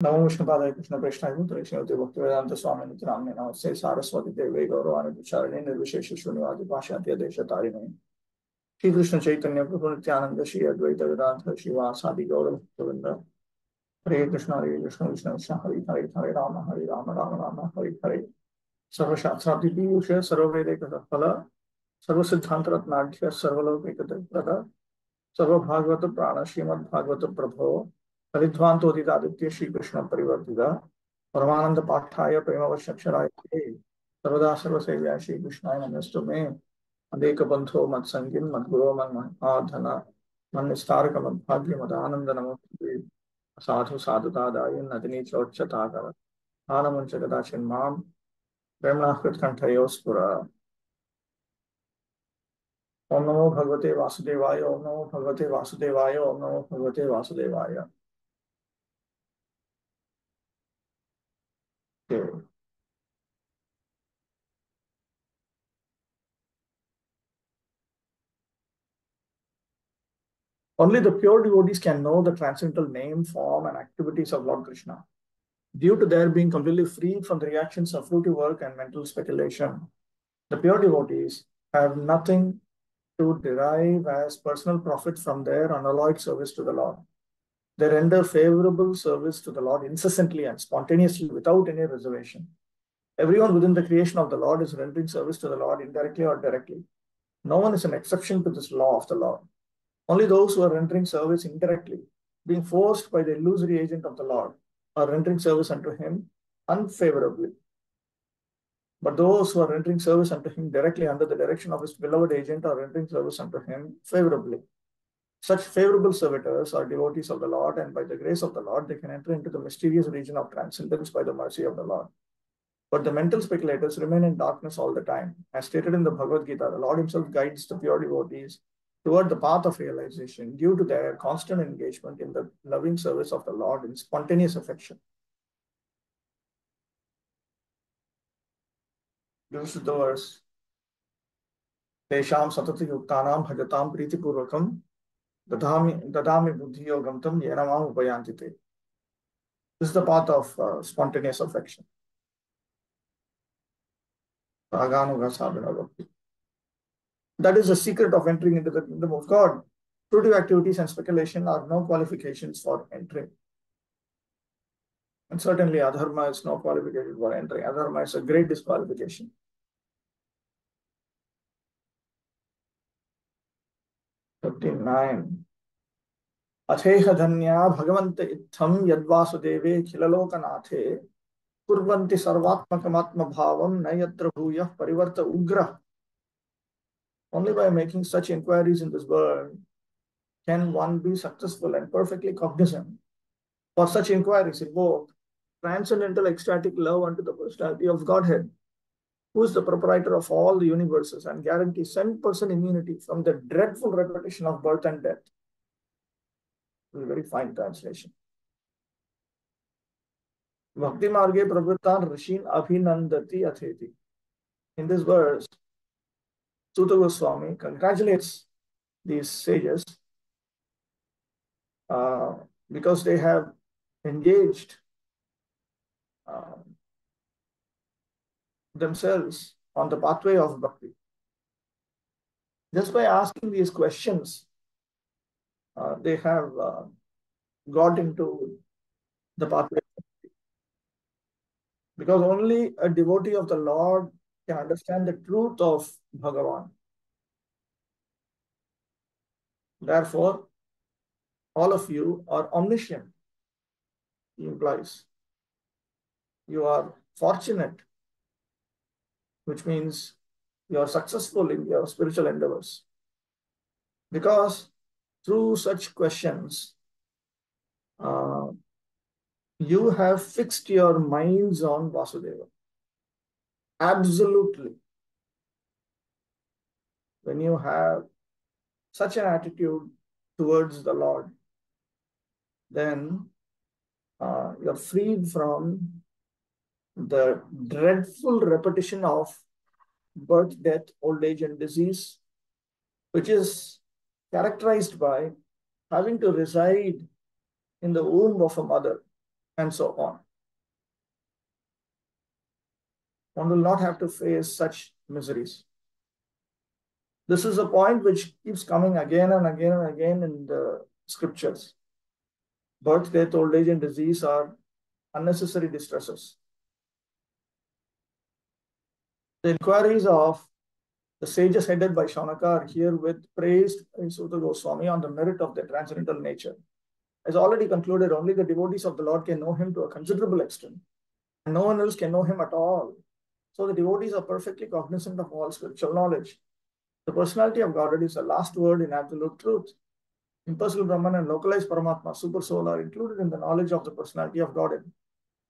नमो विष्णुपादाय कृष्ण प्रेष्ठाय भूतले श्रीमते भक्तिवेदांत स्वामी नित्य नामने नमस्ते सारस्वती देवे गौरवाणी चारणे निर्विशेष शून्यवादी पाशात्य देश तारिणे श्री कृष्ण चैतन्य प्रभु नित्यानंद श्री अद्वैत वेदांत शिवासादि गौर भक्तवृंद हरे कृष्ण कृष्ण कृष्ण हरे हरे हरे राम राम राम हरे हरे सर्वशास्त्रादि पीयूष सर्ववेदैक फल सर्वसिद्धांत रत्नाढ्य सर्वलोकैक प्रद सर्वभागवत प्राण श्रीमद्भागवत प्रभो हरिध्वांतोदितादित्य श्रीकृष्ण परिवर्तिता परमानंद पाठाय प्रेमवशक्षराय सर्वदा सर्वसेव्याय श्रीकृष्णाय नमस्तु मे अनेक बंधो मत्संगिन मद्गुरो मन्महाधन मन्निस्तारक मद्भाग्य मदानंद नमोस्तुते साधु साधुतादाय नदिनी चोच्चताकर आनमंच कदाचिन माम प्रेमणा कृतकंठयोस्फुरा ओम नमो भगवते वासुदेवाय ओम नमो भगवते वासुदेवाय ओम नमो भगवते वासुदेवाय Okay. Only the pure devotees can know the transcendental name, form, and activities of Lord Krishna. Due to their being completely free from the reactions of fruitive work and mental speculation, the pure devotees have nothing to derive as personal profit from their unalloyed service to the Lord. They render favorable service to the Lord incessantly and spontaneously without any reservation. Everyone within the creation of the Lord is rendering service to the Lord indirectly or directly. No one is an exception to this law of the Lord. Only those who are rendering service indirectly, being forced by the illusory agent of the Lord, are rendering service unto him unfavorably. But those who are rendering service unto him directly under the direction of his beloved agent are rendering service unto him favorably. Such favorable servitors are devotees of the Lord, and by the grace of the Lord, they can enter into the mysterious region of transcendence by the mercy of the Lord. But the mental speculators remain in darkness all the time. As stated in the Bhagavad Gita, the Lord himself guides the pure devotees toward the path of realization due to their constant engagement in the loving service of the Lord in spontaneous affection. This is the verse. Tesham satati yuktanam bhajatam pritipurvakam dadami buddhi yogam tam yenamam upayantite. This is the path of spontaneous affection. Raganuga sadhana bhakti. That is the secret of entering into the kingdom of God. Fruitive activities and speculation are no qualifications for entering. And certainly adharma is no qualification for entering. Adharma is a great disqualification. 59. अथेह धन्या भगवन्त इत्थं यद्वासुदेवे खिललोकनाथे कुर्वन्ति सर्वात्मकमात्म भावं न यत्र भूयः परिवर्त उग्रः. Only by making such inquiries in this world can one be successful and perfectly cognizant. For such inquiries invoke transcendental ecstatic love unto the personality of Godhead, who is the proprietor of all the universes and guarantees 100% immunity from the dreadful repetition of birth and death. This is a very fine translation. Bhakti marge pravrittan rishin abhinandati atheti. In this verse, Suta Goswami congratulates these sages because they have engaged themselves on the pathway of bhakti. Just by asking these questions, they have got into the pathway. Because only a devotee of the Lord can understand the truth of Bhagavan. Therefore, all of you are omniscient, he implies. You are fortunate, which means you are successful in your spiritual endeavors. Because through such questions, you have fixed your minds on Vasudeva. Absolutely. When you have such an attitude towards the Lord, then you're freed from the dreadful repetition of birth, death, old age, and disease, which is characterized by having to reside in the womb of a mother and so on. One will not have to face such miseries. This is a point which keeps coming again and again and again in the scriptures. Birth, death, old age, and disease are unnecessary distresses. The inquiries of the sages headed by Shaunaka are herewith praised in Sutta Goswami on the merit of their transcendental nature. As already concluded, only the devotees of the Lord can know him to a considerable extent, and no one else can know him at all. So the devotees are perfectly cognizant of all spiritual knowledge. The personality of Godhead is the last word in absolute truth. Impersonal Brahman and localized Paramatma, Super Soul, are included in the knowledge of the personality of Godhead.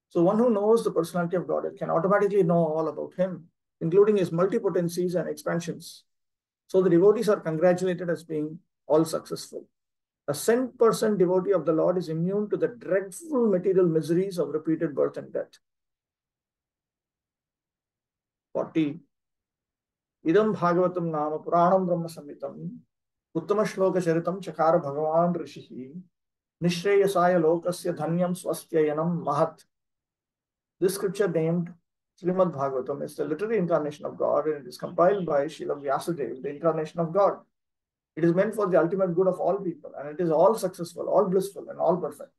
So one who knows the personality of Godhead can automatically know all about him, including his multipotencies and expansions. So the devotees are congratulated as being all successful. A 100% devotee of the Lord is immune to the dreadful material miseries of repeated birth and death. 40. Idam Bhagavatam Nama Puranam Brahma Samhitam Uttama Shloka Charitam Chakara Bhagavan Rishihi Nishreyasaya Lokasya Dhanyam Swastyayanam Mahat. This scripture named Srimad Bhagavatam is the literary incarnation of God, and it is compiled by Srila Vyasadeva, the incarnation of God. It is meant for the ultimate good of all people, and it is all successful, all blissful, and all perfect.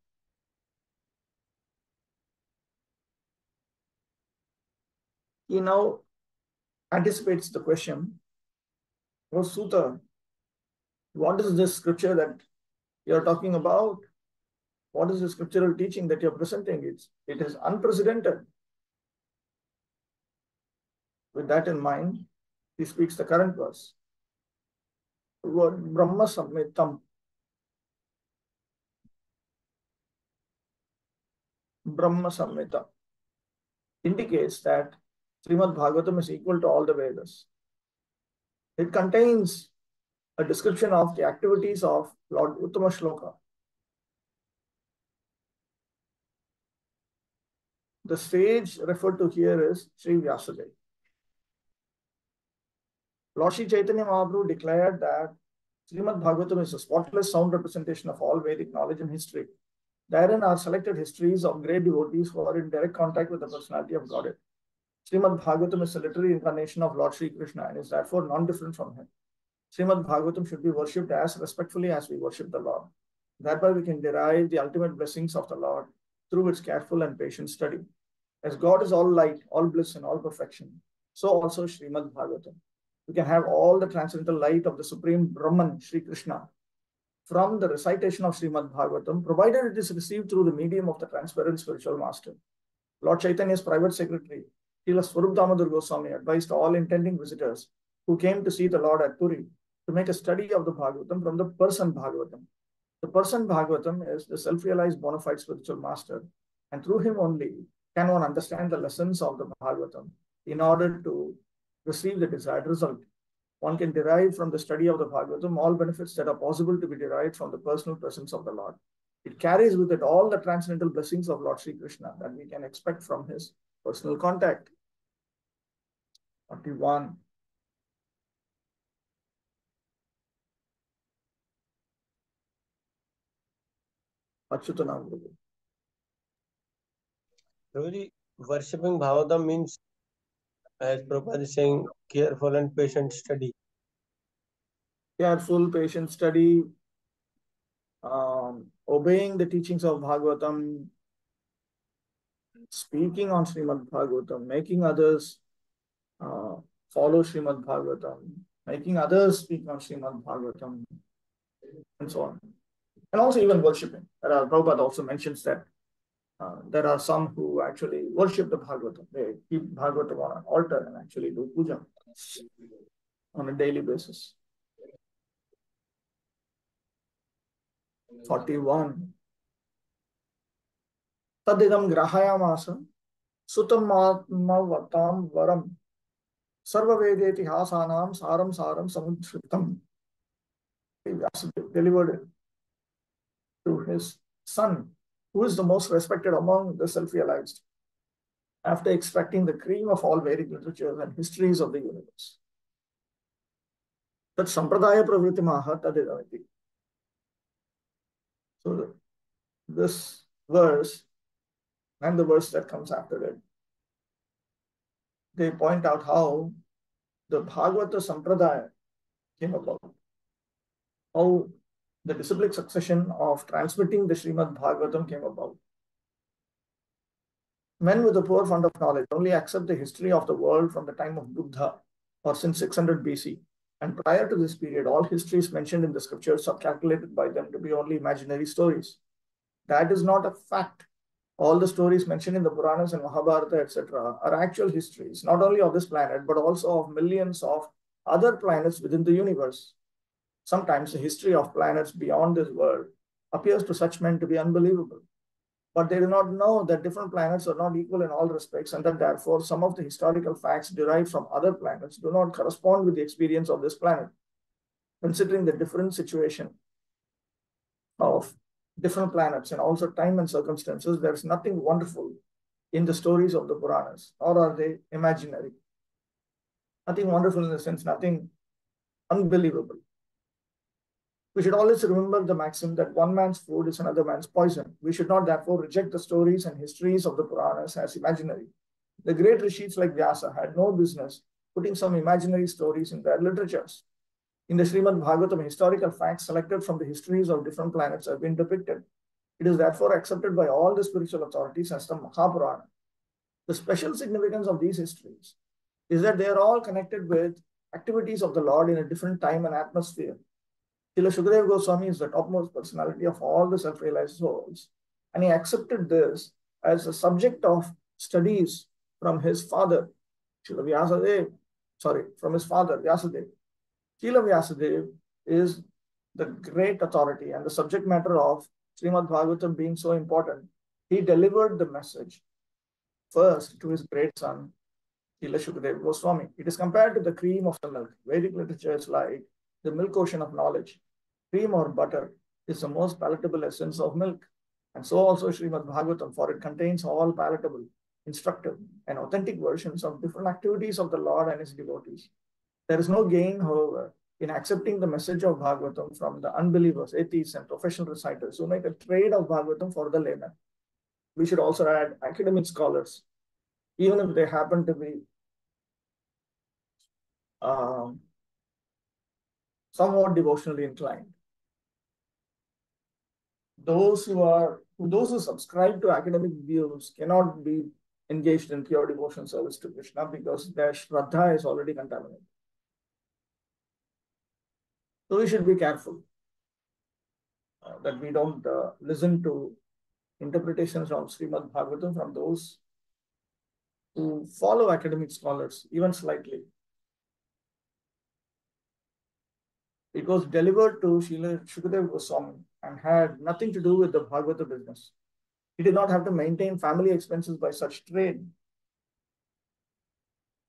He now anticipates the question, oh Sutta, what is this scripture that you are talking about? What is the scriptural teaching that you are presenting? It is unprecedented. With that in mind, he speaks the current verse. The word Brahma Samhitam. Brahma Samhita indicates that Srimad Bhagavatam is equal to all the Vedas. It contains a description of the activities of Lord Uttama Shloka. The sage referred to here is Sri Vyasadeva. Lord Sri Chaitanya Mahaprabhu declared that Srimad Bhagavatam is a spotless sound representation of all Vedic knowledge and history. Therein are selected histories of great devotees who are in direct contact with the personality of Godhead. Srimad Bhagavatam is a literary incarnation of Lord Sri Krishna and is therefore non-different from him. Srimad Bhagavatam should be worshipped as respectfully as we worship the Lord. Thereby we can derive the ultimate blessings of the Lord through its careful and patient study. As God is all light, all bliss, and all perfection, so also Srimad Bhagavatam. We can have all the transcendental light of the Supreme Brahman, Sri Krishna, from the recitation of Srimad Bhagavatam, provided it is received through the medium of the transparent spiritual master. Lord Chaitanya's private secretary, Srila Swarup Damodar Goswami, advised all intending visitors who came to see the Lord at Puri to make a study of the Bhagavatam from the person Bhagavatam. The person Bhagavatam is the self-realized bona fide spiritual master, and through him only can one understand the lessons of the Bhagavatam in order to receive the desired result. One can derive from the study of the Bhagavatam all benefits that are possible to be derived from the personal presence of the Lord. It carries with it all the transcendental blessings of Lord Sri Krishna that we can expect from his personal contact. 41. Achyutanam Guru. Prabhuji, worshipping Bhagavatam means, as Prabhupada is saying, careful and patient study. Careful, patient study, obeying the teachings of Bhagavatam, speaking on Srimad Bhagavatam, making others follow Srimad Bhagavatam, making others speak on Srimad Bhagavatam, and so on. And also even worshipping. Prabhupada also mentions that there are some who actually worship the Bhagavatam. They keep Bhagavatam on an altar and actually do puja on a daily basis. 41. Tadidam grahayamasa sutammatmavatam varam sarvavedeti hasanam saram saram samudshritam. He delivered it to his son, who is the most respected among the self-realized, after extracting the cream of all Vedic literatures and histories of the universe. That sampradaya pravritimaha tadidamiti. So this verse and the verse that comes after it. They point out how the Bhagavata Sampradaya came about, how the disciplic succession of transmitting the Srimad Bhagavatam came about. Men with a poor fund of knowledge only accept the history of the world from the time of Buddha, or since 600 BC. And prior to this period, all histories mentioned in the scriptures are calculated by them to be only imaginary stories. That is not a fact. All the stories mentioned in the Puranas and Mahabharata, etc., are actual histories, not only of this planet, but also of millions of other planets within the universe. Sometimes the history of planets beyond this world appears to such men to be unbelievable. But they do not know that different planets are not equal in all respects, and that therefore some of the historical facts derived from other planets do not correspond with the experience of this planet. Considering the different situation of different planets and also time and circumstances, there is nothing wonderful in the stories of the Puranas, or are they imaginary? Nothing wonderful in the sense, nothing unbelievable. We should always remember the maxim that one man's food is another man's poison. We should not therefore reject the stories and histories of the Puranas as imaginary. The great rishis like Vyasa had no business putting some imaginary stories in their literatures. In the Srimad Bhagavatam, historical facts selected from the histories of different planets have been depicted. It is therefore accepted by all the spiritual authorities as the Mahapurana. The special significance of these histories is that they are all connected with activities of the Lord in a different time and atmosphere. Srila Shukadeva Goswami is the topmost personality of all the self-realized souls, and he accepted this as a subject of studies from his father, from his father, Vyasadeva. Srila Vyasadeva is the great authority, and the subject matter of Srimad Bhagavatam being so important, he delivered the message first to his great son, Srila Shukadeva Goswami. It is compared to the cream of the milk. Vedic literature is like the milk ocean of knowledge. Cream or butter is the most palatable essence of milk. And so also Srimad Bhagavatam, for it contains all palatable, instructive, and authentic versions of different activities of the Lord and his devotees. There is no gain, however, in accepting the message of Bhagavatam from the unbelievers, atheists, and professional reciters who make a trade of Bhagavatam for the layman. We should also add academic scholars, even if they happen to be somewhat devotionally inclined. Those who subscribe to academic views cannot be engaged in pure devotion service to Krishna because their Shraddha is already contaminated. So we should be careful that we don't listen to interpretations of Srimad Bhagavatam from those who follow academic scholars, even slightly. It was delivered to Srila Shukadeva Goswami and had nothing to do with the Bhagavata business. He did not have to maintain family expenses by such trade.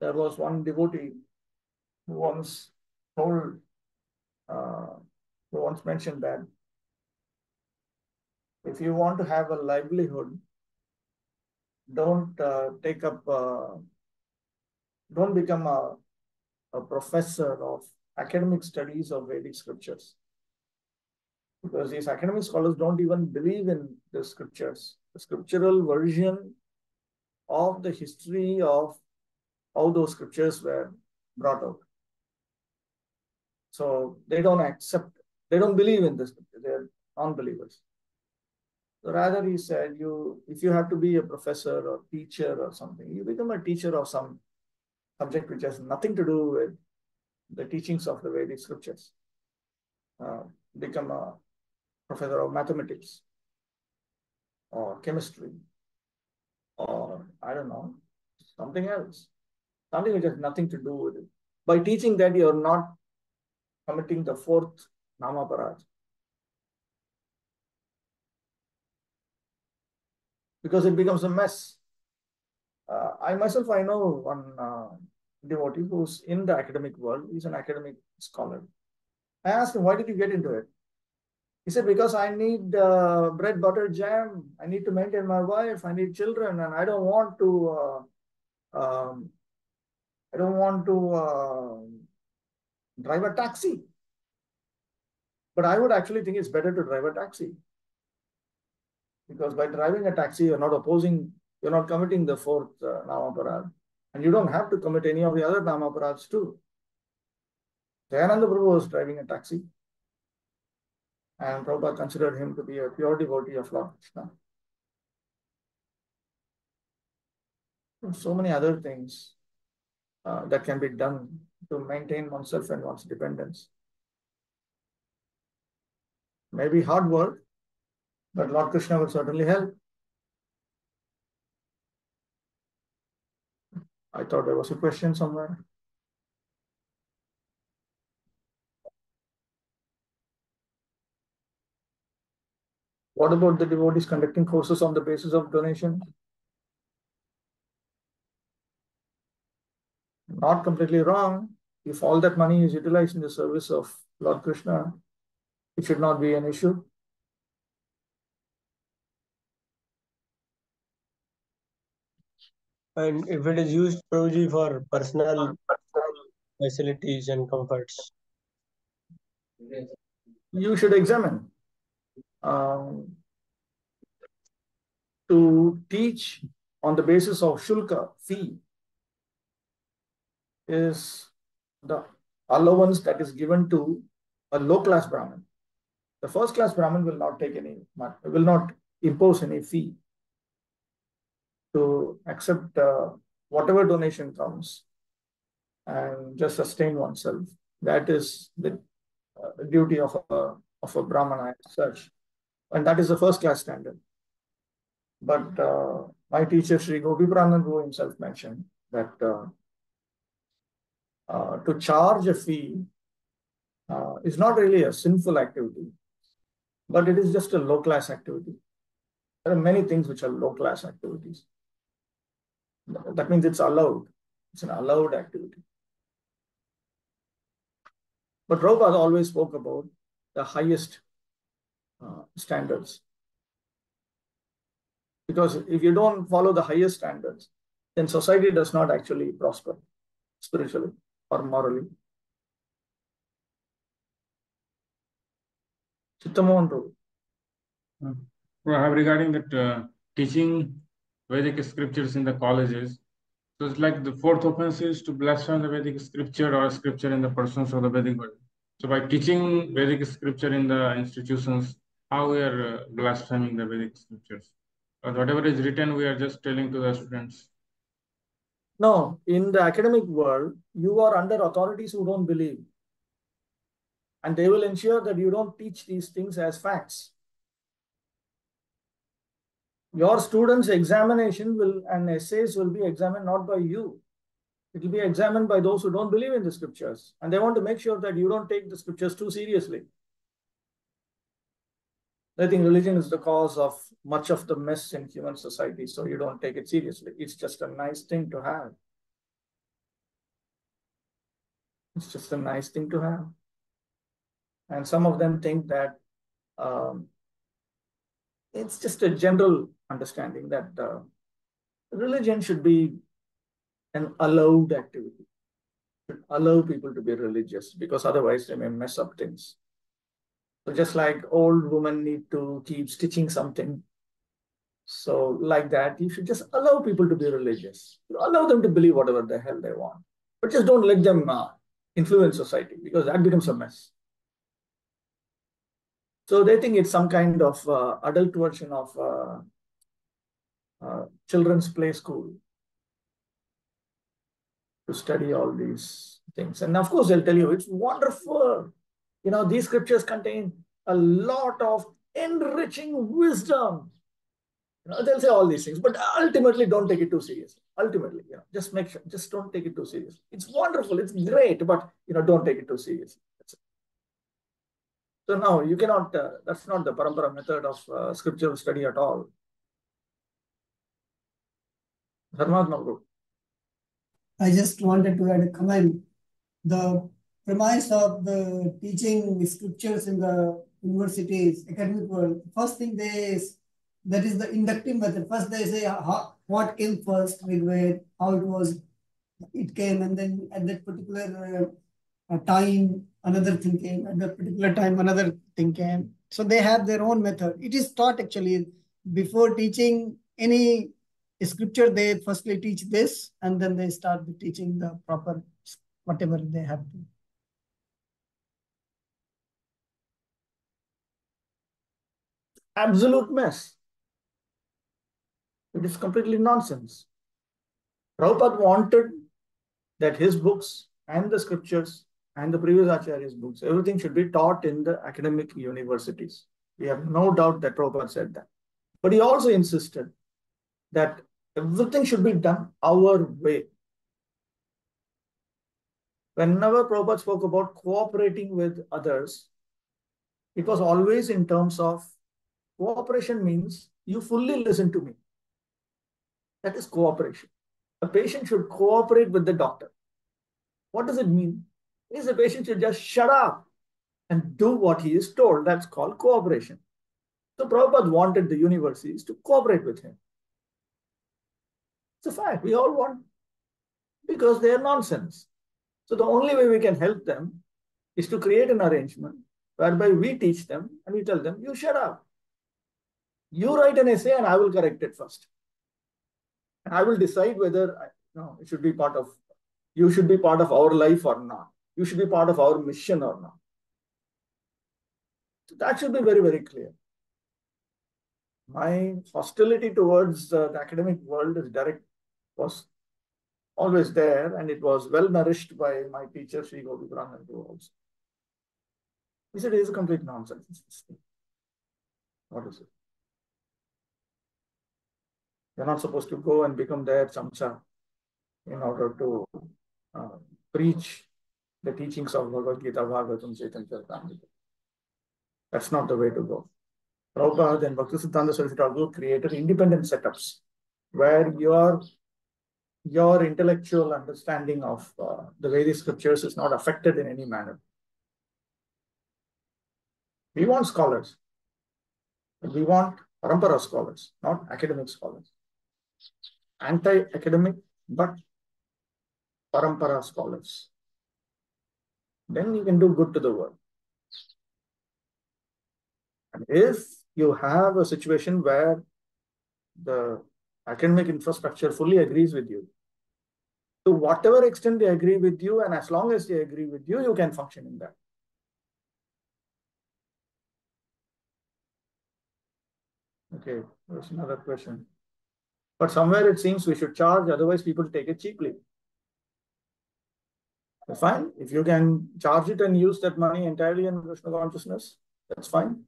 There was one devotee who once told, who once mentioned that if you want to have a livelihood, don't become a professor of academic studies of Vedic scriptures. Because these academic scholars don't even believe in the scriptures, the scriptural version of the history of how those scriptures were brought out. So they don't believe in the scripture, they're non-believers. So rather he said, if you have to be a professor or teacher or something, you become a teacher of some subject which has nothing to do with the teachings of the Vedic scriptures. Become a professor of mathematics or chemistry or I don't know, something else, something which has nothing to do with it. By teaching that, you're not committing the fourth Namaparaj. Because it becomes a mess. I know one devotee who's in the academic world. He's an academic scholar. I asked him, why did you get into it? He said, because I need bread, butter, jam. I need to maintain my wife. I need children, and I don't want to drive a taxi. But I would actually think it's better to drive a taxi. Because by driving a taxi, you're not opposing You're not committing the fourth Namaparad. And you don't have to commit any of the other Namaparads too. Dayananda Prabhu was driving a taxi, and Prabhupada considered him to be a pure devotee of Lord Krishna. So many other things that can be done to maintain oneself and one's dependence. Maybe hard work, but Lord Krishna will certainly help. I thought there was a question somewhere. What about the devotees conducting courses on the basis of donation? Not completely wrong. If all that money is utilized in the service of Lord Krishna, it should not be an issue. And if it is used, Prabhuji, for personal facilities and comforts? You should examine. To teach on the basis of shulka, fee, is the allowance that is given to a low-class Brahmin. The first-class Brahmin will not take any, will not impose any fee to accept whatever donation comes and just sustain oneself. That is the duty of a Brahmana as such. And that is the first-class standard. But my teacher, Sri Gopi Pranandu himself mentioned that to charge a fee is not really a sinful activity, but it is just a low-class activity. There are many things which are low-class activities. That means it's allowed. It's an allowed activity. But Prabhupada always spoke about the highest standards. Because if you don't follow the highest standards, then society does not actually prosper spiritually or morally. Chittamohan Prabhu. Regarding that teaching Vedic scriptures in the colleges, so it's like the fourth offense is to blaspheme the Vedic scripture or scripture in the persons of the Vedic word. So by teaching Vedic scripture in the institutions, how we are blaspheming the Vedic scriptures? Or whatever is written, we are just telling to the students. No, in the academic world, you are under authorities who don't believe. And they will ensure that you don't teach these things as facts. Your students' examination and essays will be examined not by you. It will be examined by those who don't believe in the scriptures. And they want to make sure that you don't take the scriptures too seriously. I think religion is the cause of much of the mess in human society, so you don't take it seriously. It's just a nice thing to have. It's just a nice thing to have. And some of them think that it's just a general understanding that religion should be an allowed activity. Should allow people to be religious, because otherwise they may mess up things. So just like old women need to keep stitching something, so like that, you should just allow people to be religious. Allow them to believe whatever the hell they want. But just don't let them influence society, because that becomes a mess. So they think it's some kind of adult version of children's play school to study all these things. And of course, they'll tell you, it's wonderful. You know, these scriptures contain a lot of enriching wisdom. You know, they'll say all these things, but ultimately don't take it too seriously. Ultimately, you know, just make sure, just don't take it too seriously. It's wonderful, it's great, but you know, don't take it too seriously. That's it. So now you cannot, that's not the parampara method of scriptural study at all. Dharmatma Guru. I just wanted to add a comment. The premise of the teaching scriptures in the universities, academic world, first thing that is the inductive method. First they say what came first, Rigved, how it came, and then at that particular time, another thing came, at that particular time, another thing came. So they have their own method. It is taught actually before teaching any scripture, they firstly teach this, and then they start teaching the proper whatever they have to. Absolute mess. It is completely nonsense. Prabhupada wanted that his books and the scriptures and the previous Acharya's books, everything should be taught in the academic universities. We have no doubt that Prabhupada said that. But he also insisted that everything should be done our way. Whenever Prabhupada spoke about cooperating with others, it was always in terms of cooperation means you fully listen to me. That is cooperation. A patient should cooperate with the doctor. What does it mean? It means the patient should just shut up and do what he is told. That's called cooperation. So Prabhupada wanted the universities to cooperate with him. It's a fact. We all want, because they are nonsense. So the only way we can help them is to create an arrangement whereby we teach them and we tell them, you shut up. You write an essay and I will correct it first. And I will decide whether it should be part of, you should be part of our life or not. You should be part of our mission or not. So that should be very, very clear. My hostility towards the academic world is direct, was always there, and it was well nourished by my teacher, Sri Gauranga also. He said, it is a complete nonsense. What is it? You're not supposed to go and become their chamcha in order to preach the teachings of Bhagavad-gita, Bhagavatam, Chaitanya Charitamrita. That's not the way to go. Prabhupada and Bhaktisiddhanta Saraswati Thakur created independent setups where your intellectual understanding of the Vedic scriptures is not affected in any manner. We want scholars. But we want parampara scholars, not academic scholars. Anti-academic, but parampara scholars. Then you can do good to the world. And if you have a situation where the academic infrastructure fully agrees with you, to whatever extent they agree with you, and as long as they agree with you, you can function in that. Okay, there's another question. But somewhere it seems we should charge, otherwise people take it cheaply. Fine. If you can charge it and use that money entirely in Krishna consciousness, that's fine.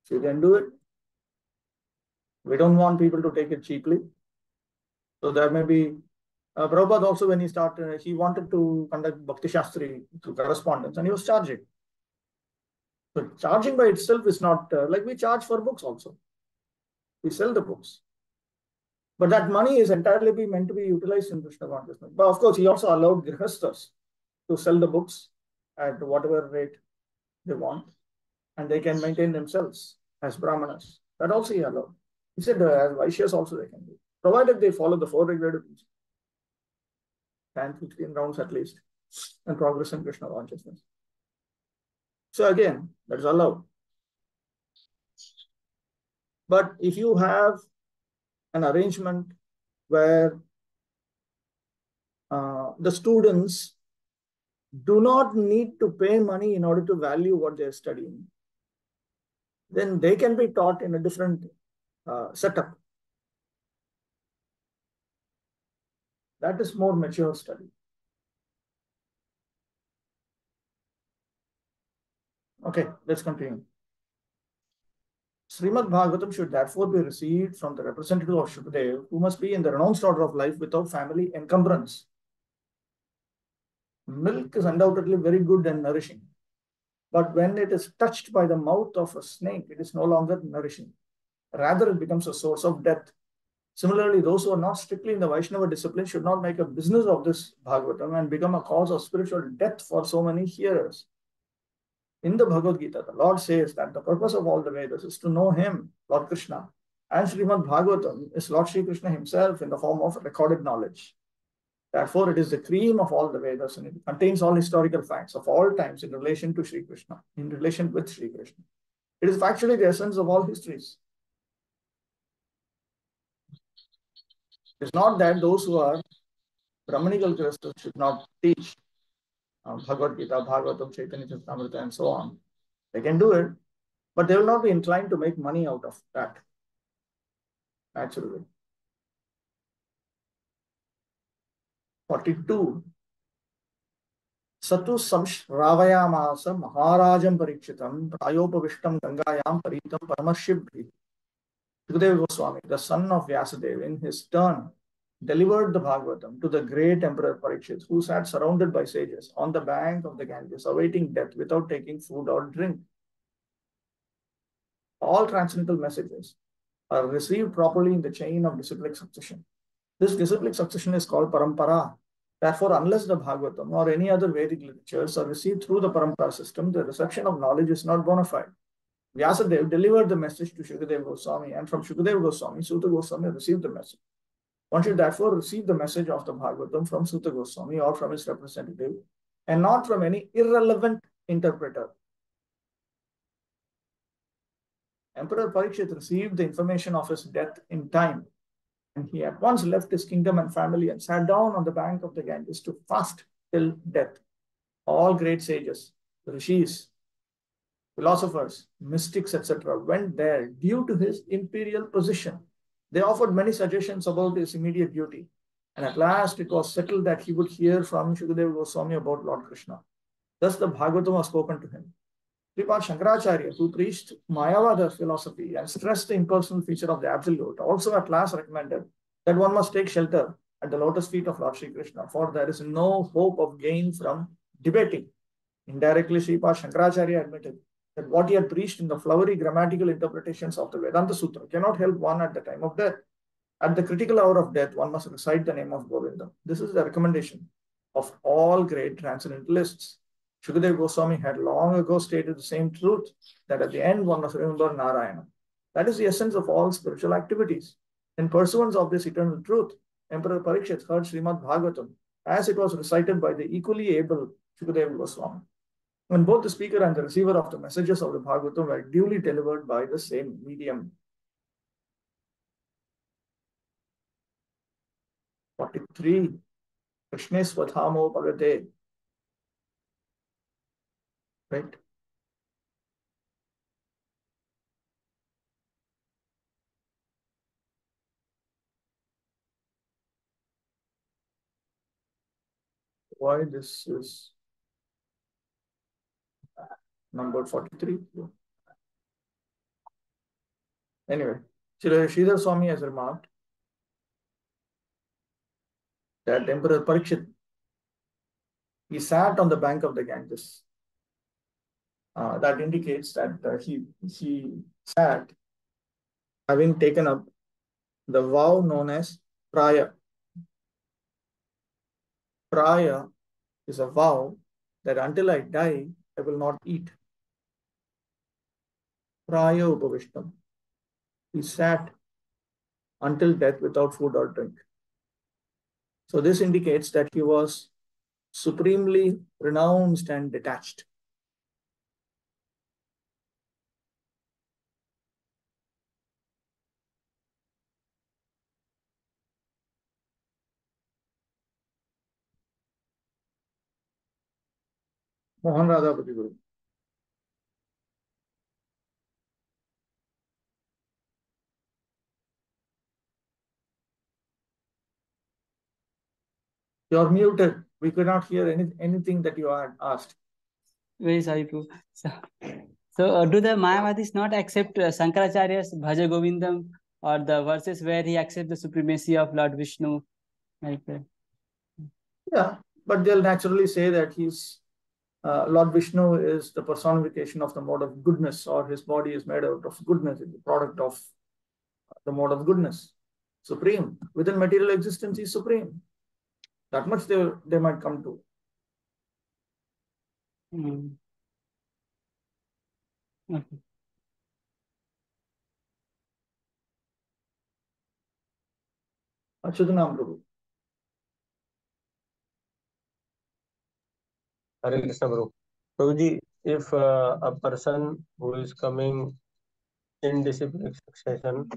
If you can do it. We don't want people to take it cheaply. So there may be, Prabhupada also when he started, he wanted to conduct Bhakti Shastri through correspondence and he was charging. But charging by itself is not, like we charge for books also. We sell the books. But that money is entirely meant to be utilized in Krishna consciousness. But of course, he also allowed grihasthas to sell the books at whatever rate they want. And they can maintain themselves as brahmanas. That also he allowed. He said as Vaishyas also they can do. Provided they follow the 4 regulated rules. 10, 15 rounds at least. And progress in Krishna consciousness. So again, that is allowed. But if you have an arrangement where the students do not need to pay money in order to value what they are studying, then they can be taught in a different setup. That is more mature study. Okay, let's continue. Srimad Bhagavatam should therefore be received from the representative of Shukadev, who must be in the renounced order of life without family encumbrance. Milk is undoubtedly very good and nourishing. But when it is touched by the mouth of a snake, it is no longer nourishing. Rather, it becomes a source of death. Similarly, those who are not strictly in the Vaishnava discipline should not make a business of this Bhagavatam and become a cause of spiritual death for so many hearers. In the Bhagavad Gita, the Lord says that the purpose of all the Vedas is to know Him, Lord Krishna. And Srimad Bhagavatam is Lord Sri Krishna Himself in the form of recorded knowledge. Therefore, it is the cream of all the Vedas and it contains all historical facts of all times in relation to Sri Krishna, in relation with Sri Krishna. It is factually the essence of all histories. It's not that those who are Brahmanical Christians should not teach Bhagavad Gita, Bhagavatam, Chaitanya Charitamrita, and so on. They can do it, but they will not be inclined to make money out of that, naturally. 42. Satu samshravayamasa maharajam parikshitam prayopavishtam gangayam paritam paramashibhi. Sukadeva Goswami, the son of Vyasadeva, in his turn, delivered the Bhagavatam to the great Emperor Parikshit, who sat surrounded by sages on the bank of the Ganges, awaiting death without taking food or drink. All transcendental messages are received properly in the chain of disciplic succession. This disciplic succession is called parampara. Therefore, unless the Bhagavatam or any other Vedic literatures are received through the parampara system, the reception of knowledge is not bona fide. Vyasadeva delivered the message to Shukadeva Goswami, and from Shukadeva Goswami, Suta Goswami received the message. One should therefore receive the message of the Bhagavatam from Suta Goswami or from his representative, and not from any irrelevant interpreter. Emperor Parikshit received the information of his death in time, and he at once left his kingdom and family and sat down on the bank of the Ganges to fast till death. All great sages, the rishis, philosophers, mystics, etc., went there due to his imperial position. They offered many suggestions about his immediate duty, and at last it was settled that he would hear from Shukadeva Goswami about Lord Krishna. Thus the Bhagavatam was spoken to him. Sripad Shankaracharya, who preached Mayavada philosophy and stressed the impersonal feature of the Absolute, also at last recommended that one must take shelter at the lotus feet of Lord Sri Krishna, for there is no hope of gain from debating. Indirectly, Sripad Shankaracharya admitted that what he had preached in the flowery grammatical interpretations of the Vedanta Sutra cannot help one at the time of death. At the critical hour of death, one must recite the name of Govinda. This is the recommendation of all great transcendentalists. Shukadeva Goswami had long ago stated the same truth, that at the end one must remember Narayana. That is the essence of all spiritual activities. In pursuance of this eternal truth, Emperor Parikshit heard Srimad Bhagavatam as it was recited by the equally able Shukadeva Goswami. When both the speaker and the receiver of the messages of the Bhagavatam were duly delivered by the same medium. 43. Krishna Swathamo Pagate. Right? Why this is number 43? Anyway, Sridhar Swami has remarked that Emperor Parikshit, he sat on the bank of the Ganges. That indicates that he sat having taken up the vow known as Praya. Praya is a vow that until I die, I will not eat. Praya Upavishtam. He sat until death without food or drink. So this indicates that he was supremely renounced and detached. Mohan Radhapati Guru. You're muted. We could not hear anything that you had asked. Very sorry, Prabhu. So do the Mayavadis not accept Shankaracharya's Bhaja Govindam or the verses where he accepts the supremacy of Lord Vishnu? Like that? Yeah, but they'll naturally say that he's Lord Vishnu is the personification of the mode of goodness, or his body is made out of goodness, it's the product of the mode of goodness. Supreme. Within material existence, he is supreme. That much they might come to. Okay. Achyutanam Prabhu. Hare Krishna, Prabhu. Prabhuji, if a person who is coming in disciplic succession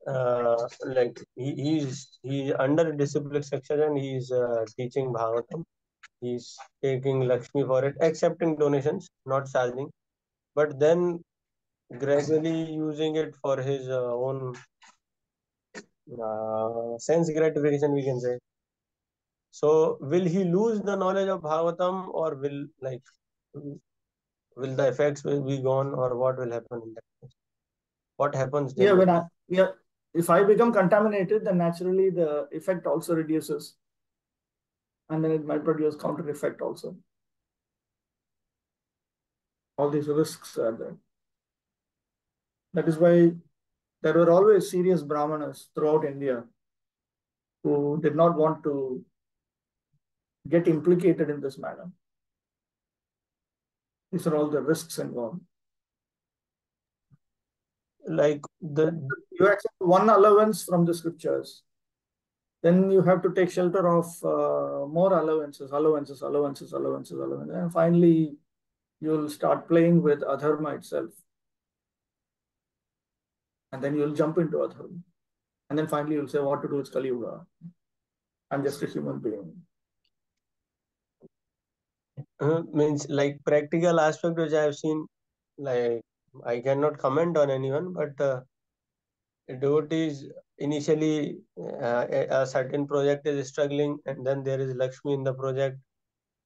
like he's under discipline section and he's teaching Bhagavatam. He's taking Lakshmi for it, accepting donations, not charging, but then gradually using it for his own sense gratification, we can say. So will he lose the knowledge of Bhagavatam, or will the effects will be gone, or what will happen in that case? What happens Yeah, generally? if I become contaminated, then naturally the effect also reduces, and then it might produce counter effect also. All these risks are there. That is why there were always serious brahmanas throughout India who did not want to get implicated in this manner. These are all the risks involved. Like you accept one allowance from the scriptures, then you have to take shelter of more allowances, and finally you'll start playing with adharma itself. And then you'll jump into adharma. And then finally you'll say, what to do with Kali Yuga? I'm just a human being. Means like practical aspect which I have seen, like I cannot comment on anyone, but devotees initially a certain project is struggling, and then there is Lakshmi in the project,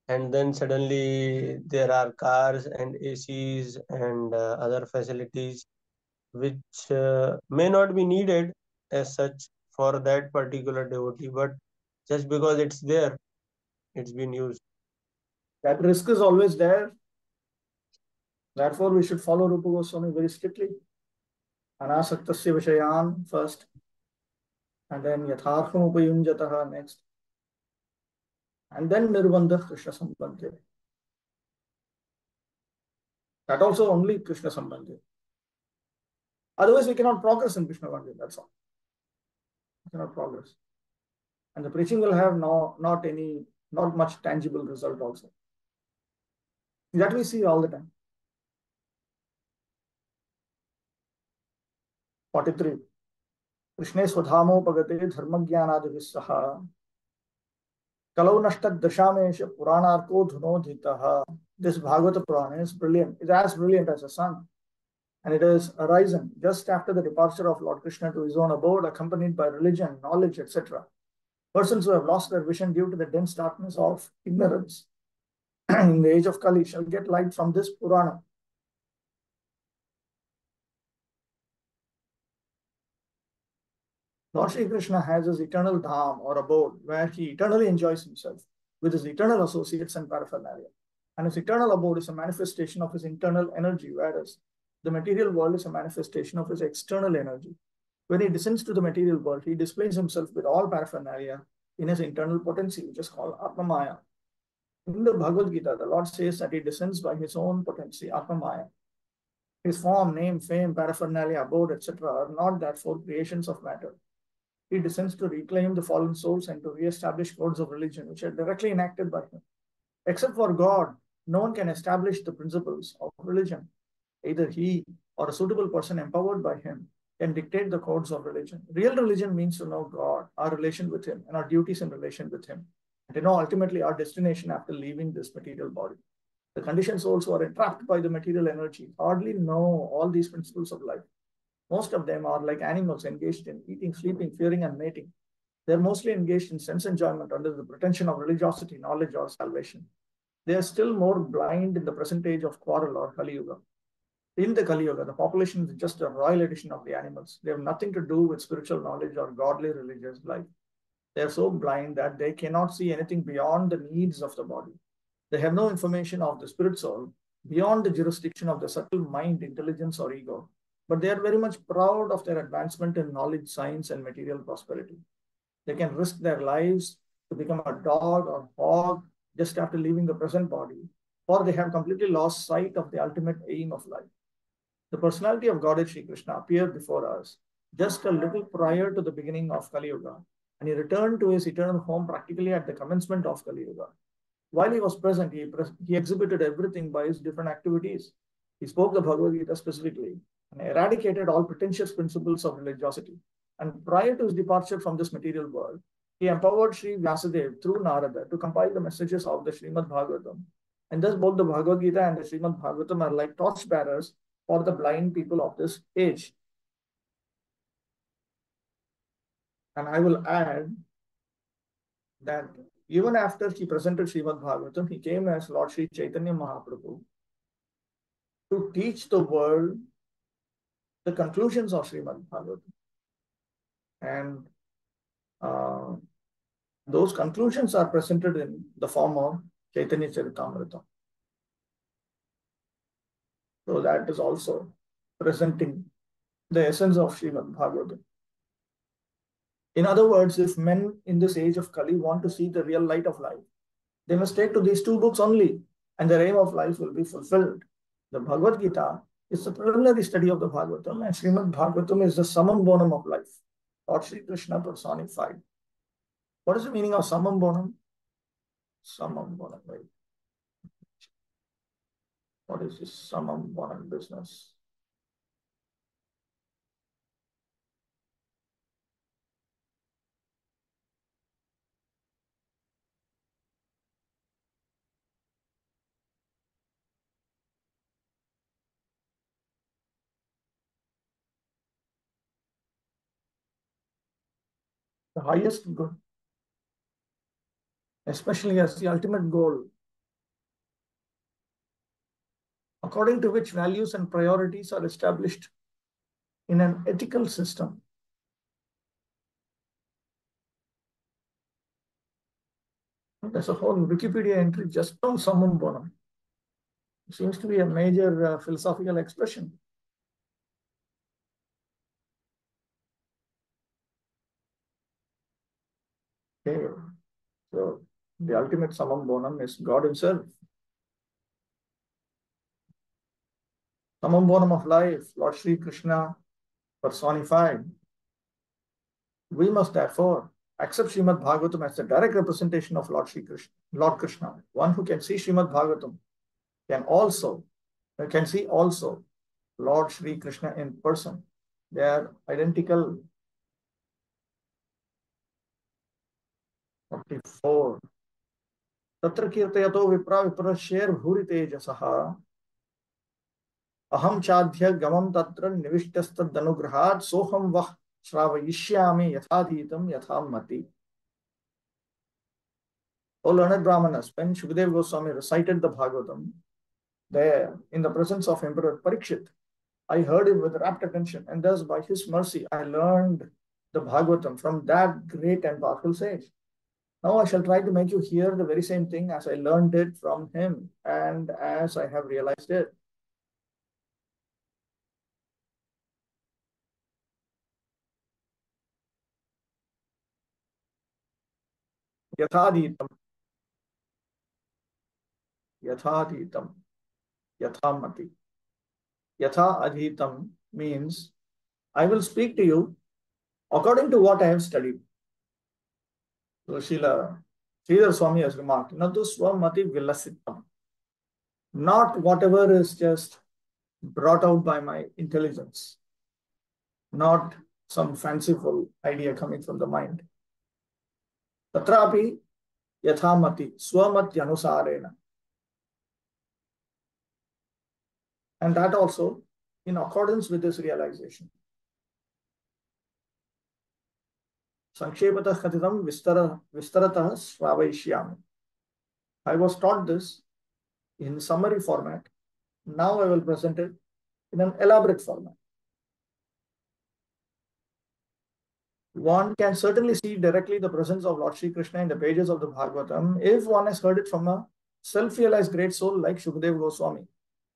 and then suddenly there are cars and ACs and other facilities which may not be needed as such for that particular devotee, but just because it's there, it's been used. That risk is always there. Therefore, we should follow Rupa Goswami very strictly. Anasaktasya Vishayan first, and then Yathartham Upayunjataha next, and then Nirbandha Krishna Sambandhe. That also only Krishna Sambandhe. Otherwise, we cannot progress in Krishna Sambandhe, that's all. We cannot progress. And the preaching will have not much tangible result also. That we see all the time. 43. Krishne Swadhamo Pagate Dharmagyanadibhis Saha Kalau Nashtad Dashamesha Puranarko Dhunodhitaha. This Bhagavata Purana is brilliant. It's as brilliant as the sun. And it is arisen just after the departure of Lord Krishna to his own abode, accompanied by religion, knowledge, etc. Persons who have lost their vision due to the dense darkness of ignorance in the age of Kali shall get light from this Purana. Lord Shri Krishna has his eternal dham or abode where he eternally enjoys himself with his eternal associates and paraphernalia. And his eternal abode is a manifestation of his internal energy, whereas the material world is a manifestation of his external energy. When he descends to the material world, he displays himself with all paraphernalia in his internal potency, which is called Atma Maya. In the Bhagavad Gita, the Lord says that he descends by his own potency, Atma Maya. His form, name, fame, paraphernalia, abode, etc. are not therefore creations of matter. He descends to reclaim the fallen souls and to re-establish codes of religion, which are directly enacted by him. Except for God, no one can establish the principles of religion. Either he or a suitable person empowered by him can dictate the codes of religion. Real religion means to know God, our relation with him, and our duties in relation with him, and to know ultimately our destination after leaving this material body. The conditioned souls who are entrapped by the material energy hardly know all these principles of life. Most of them are like animals engaged in eating, sleeping, fearing, and mating. They are mostly engaged in sense enjoyment under the pretension of religiosity, knowledge, or salvation. They are still more blind in the present age of quarrel or Kali Yuga. In the Kali Yuga, the population is just a royal edition of the animals. They have nothing to do with spiritual knowledge or godly religious life. They are so blind that they cannot see anything beyond the needs of the body. They have no information of the spirit soul beyond the jurisdiction of the subtle mind, intelligence, or ego. But they are very much proud of their advancement in knowledge, science, and material prosperity. They can risk their lives to become a dog or hog just after leaving the present body, or they have completely lost sight of the ultimate aim of life. The personality of Godhead Shri Krishna appeared before us just a little prior to the beginning of Kali Yuga, and he returned to his eternal home practically at the commencement of Kali Yuga. While he was present, he exhibited everything by his different activities. He spoke the Bhagavad Gita specifically and eradicated all pretentious principles of religiosity And prior to his departure from this material world, he empowered Sri Vyasadeva through Narada to compile the messages of the Srimad Bhagavatam. And thus both the Bhagavad Gita and the Srimad Bhagavatam are like torchbearers for the blind people of this age. And I will add that even after he presented Srimad Bhagavatam, he came as Lord Sri Chaitanya Mahaprabhu to teach the world the conclusions of Srimad Bhagavatam. And those conclusions are presented in the form of Chaitanya Charitamrita. So that is also presenting the essence of Srimad Bhagavatam. In other words, if men in this age of Kali want to see the real light of life, they must take to these two books only, and their aim of life will be fulfilled. The Bhagavad Gita is the preliminary study of the Bhagavatam, and Srimad Bhagavatam is the summum bonum of life, Lord Sri Krishna personified. What is the meaning of summum bonum? Summum bonum, right? What is this summum bonum business? The highest good, especially as the ultimate goal, according to which values and priorities are established in an ethical system. There's a whole Wikipedia entry just on summum bonum. It seems to be a major philosophical expression. Okay. So the ultimate summum bonum is God himself. Summum bonum of life, Lord Sri Krishna personified. We must therefore accept Srimad Bhagavatam as the direct representation of Lord Sri Krishna, Lord Krishna. One who can see Srimad Bhagavatam can see also Lord Sri Krishna in person. They are identical. 44. Tatra kirtayato vipra viprasher bhuri tejasaha aham chadhya gamam tatra nivishtasthad danugrahat soham vah shravayishyami yathadhitam yathamati. O learned Brahmanas, when Shukadeva Goswami recited the Bhagavatam, there in the presence of Emperor Parikshit, I heard him with rapt attention, and thus by his mercy I learned the Bhagavatam from that great and powerful sage. Now I shall try to make you hear the very same thing as I learned it from him and as I have realized it. Yathadhitam, yathadhitam, yathamati. Yatha adhitam means I will speak to you according to what I have studied. So Sridhar Swami has remarked, Natu swamati vilasitam. Not whatever is just brought out by my intelligence, not some fanciful idea coming from the mind. Tatrapi yathamati swamatyanusarena. And that also in accordance with this realization. Sankhepatah kathitam vistaratah svavaishyami. I was taught this in summary format. Now I will present it in an elaborate format. One can certainly see directly the presence of Lord Sri Krishna in the pages of the Bhagavatam if one has heard it from a self-realized great soul like Shukadeva Goswami.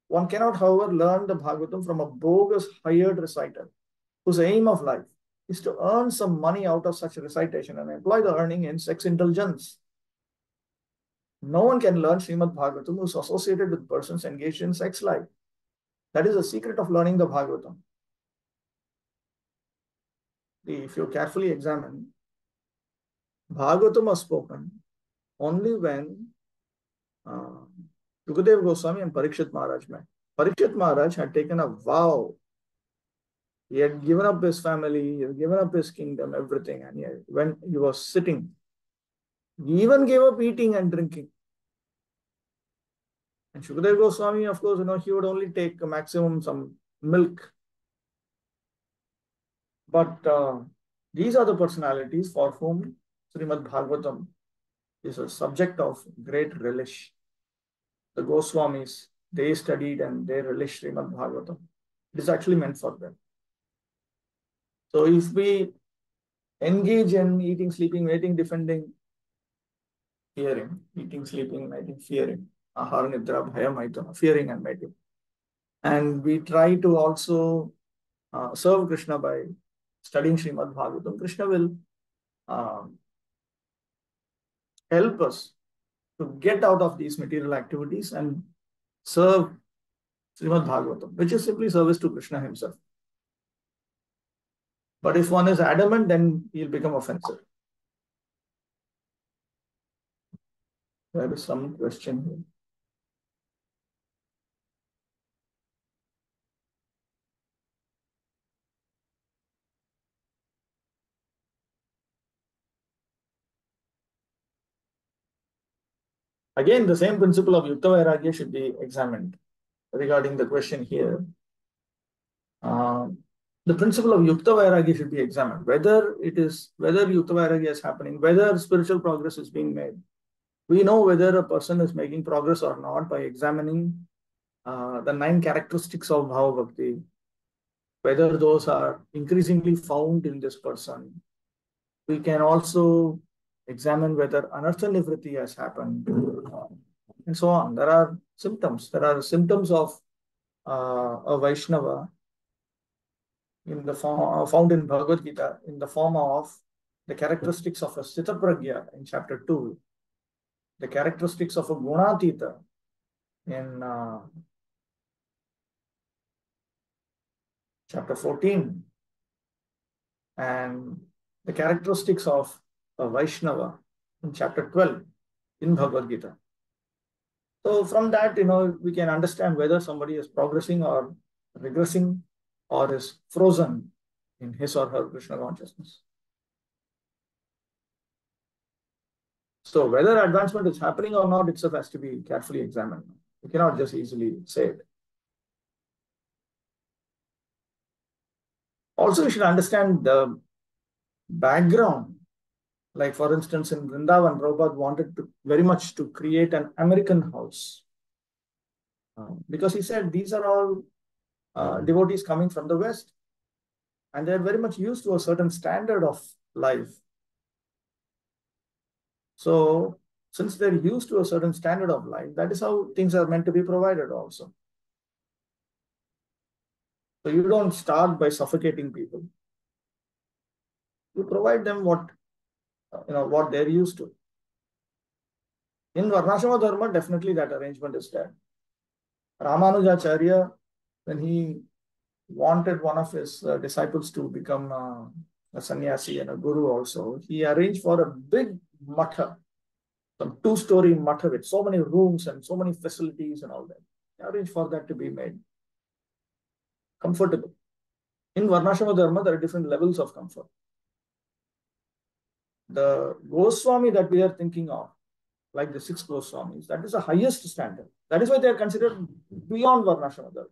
One cannot, however, learn the Bhagavatam from a bogus hired reciter whose aim of life is to earn some money out of such recitation and employ the earning in sex indulgence. No one can learn Srimad Bhagavatam who is associated with persons engaged in sex life. That is the secret of learning the Bhagavatam. If you carefully examine, Bhagavatam was spoken only when Shukadeva Goswami and Parikshit Maharaj met. Parikshit Maharaj had taken a vow He had given up his family, he had given up his kingdom, everything. And when he was sitting, he even gave up eating and drinking. And Shukadeva Goswami, of course, he would only take a maximum some milk. But these are the personalities for whom Srimad Bhagavatam is a subject of great relish. The Goswamis, they studied and they relish Srimad Bhagavatam. It is actually meant for them. So if we engage in eating, sleeping, mating, defending, fearing, eating, sleeping, mating, fearing, ahara, nidra, bhaya, maitana, fearing and mating. And we try to also serve Krishna by studying Srimad Bhagavatam. Krishna will help us to get out of these material activities and serve Srimad Bhagavatam, which is simply service to Krishna himself. But if one is adamant, then he'll become offensive. There is some question here. Again, the same principle of Yukta Vairagya should be examined. Regarding the question here, the principle of Yukta Vairagya should be examined. Whether Yukta Vairagya is happening, whether spiritual progress is being made. We know whether a person is making progress or not by examining the 9 characteristics of Bhava Bhakti, whether those are increasingly found in this person. We can also examine whether Anartha Nivritti has happened, and so on. There are symptoms. There are symptoms of a Vaishnava in the form found in Bhagavad Gita in the form of the characteristics of a Sthitapragya in chapter 2, the characteristics of a Gunatita in chapter 14, and the characteristics of a Vaishnava in chapter 12 in Bhagavad Gita. So from that, we can understand whether somebody is progressing or regressing or is frozen in his or her Krishna consciousness. So whether advancement is happening or not itself has to be carefully examined. You cannot just easily say it. Also, we should understand the background. Like, for instance, in Vrindavan, Prabhupada wanted very much to create an American house. Because he said these are all devotees coming from the West. And they're very much used to a certain standard of life. So, since they're used to a certain standard of life, that is how things are meant to be provided also. So you don't start by suffocating people. You provide them what they're used to. In Varnashrama Dharma, definitely that arrangement is there. Ramanujacharya, when he wanted one of his disciples to become a sannyasi and a guru also, he arranged for a big matha, some 2-story matha with so many rooms and so many facilities and all that. He arranged for that to be made comfortable. In Varnashrama Dharma, there are different levels of comfort. The Goswami that we are thinking of, like the 6 Goswamis, that is the highest standard. That is why they are considered beyond Varnashrama Dharma.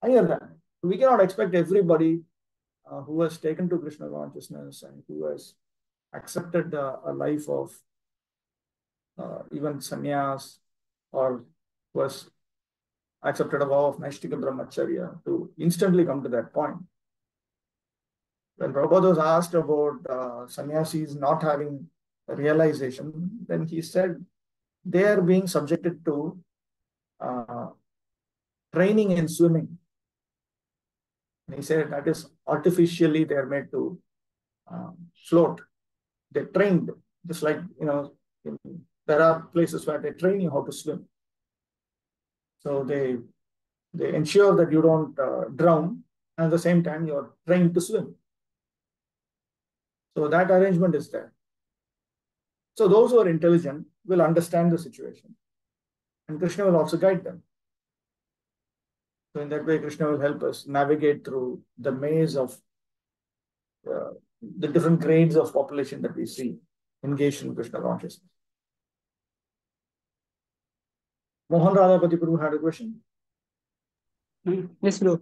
Higher than. We cannot expect everybody who has taken to Krishna consciousness and who has accepted a life of even sannyas, or who has accepted a vow of Naishtika Brahmacharya to instantly come to that point. When Prabhupada was asked about sannyasis not having realization, then he said they are being subjected to training in swimming. And he said that is artificially they are made to float. They're trained, just like, there are places where they train you how to swim. So they ensure that you don't drown, and at the same time you are trained to swim. So that arrangement is there. So those who are intelligent will understand the situation, and Krishna will also guide them. So in that way, Krishna will help us navigate through the maze of the different grades of population that we see engaged in Krishna consciousness. Mohan Radhapati Prabhu had a question. Yes, bro.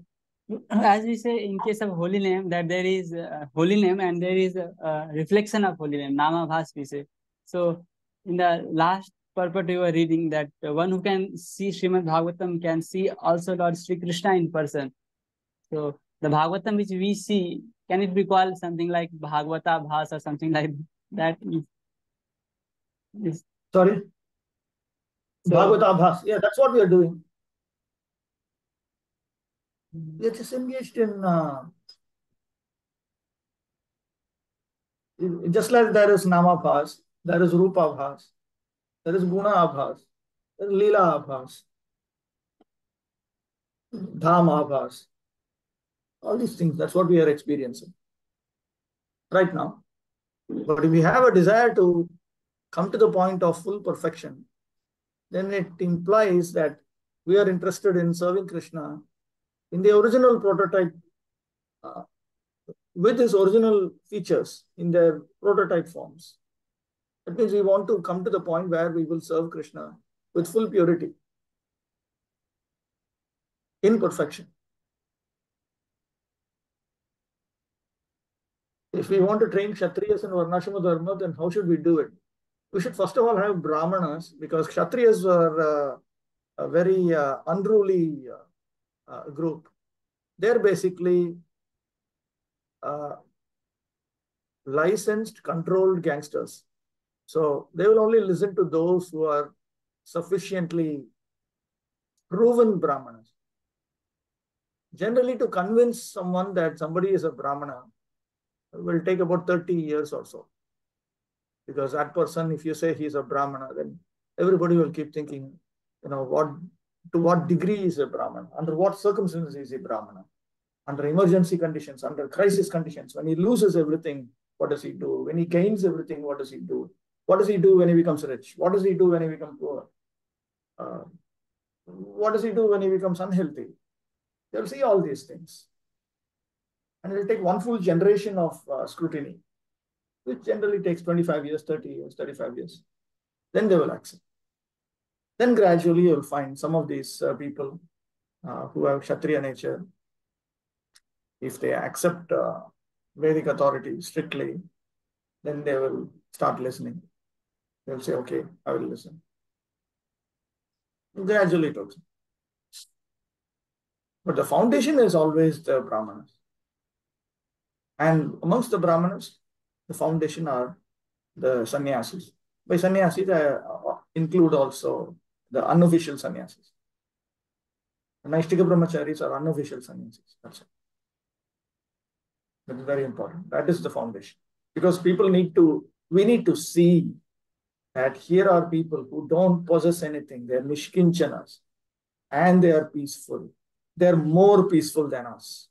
As we say in case of holy name, that there is a holy name and there is a reflection of holy name, nama bhas we say. So in the last purport we were reading that one who can see Srimad Bhagavatam can see also Lord Sri Krishna in person. So the Bhagavatam which we see, can it be called something like Bhagavata Bhas or something like that? Sorry? So, Bhagavata Bhas. Yeah, that's what we are doing. We are just engaged in, just like there is Nama Bhas, there is Rupa Bhas, there is Guna Abhas, there is Leela Abhas, Dham Abhas. All these things, that's what we are experiencing right now. But if we have a desire to come to the point of full perfection, then it implies that we are interested in serving Krishna in the original prototype with his original features in their prototype forms. That means we want to come to the point where we will serve Krishna with full purity, in perfection. If we want to train Kshatriyas and Varnashama Dharma, then how should we do it? We should first of all have Brahmanas, because Kshatriyas were a very unruly group. They're basically licensed, controlled gangsters. So they will only listen to those who are sufficiently proven Brahmanas. Generally, to convince someone that somebody is a Brahmana will take about 30 years or so. Because that person, if you say he's a Brahmana, then everybody will keep thinking, to what degree is a Brahmana? Under what circumstances is a Brahmana? Under emergency conditions, under crisis conditions, when he loses everything, what does he do? When he gains everything, what does he do? What does he do when he becomes rich? What does he do when he becomes poor? What does he do when he becomes unhealthy? They'll see all these things. And it will take one full generation of scrutiny, which generally takes 25 years, 30 years, 35 years. Then they will accept. Then gradually you'll find some of these people who have Kshatriya nature, if they accept Vedic authority strictly, then they will start listening. They'll say, okay, I will listen. Gradually it works. But the foundation is always the Brahmanas. And amongst the Brahmanas, the foundation are the sannyasis. By sannyasis, I include also the unofficial sannyasis. The Naishtika brahmacharis are unofficial sannyasis. That's it. That is very important. That is the foundation. Because we need to see that here are people who don't possess anything. They're nishkinchanas and they are peaceful. They're more peaceful than us.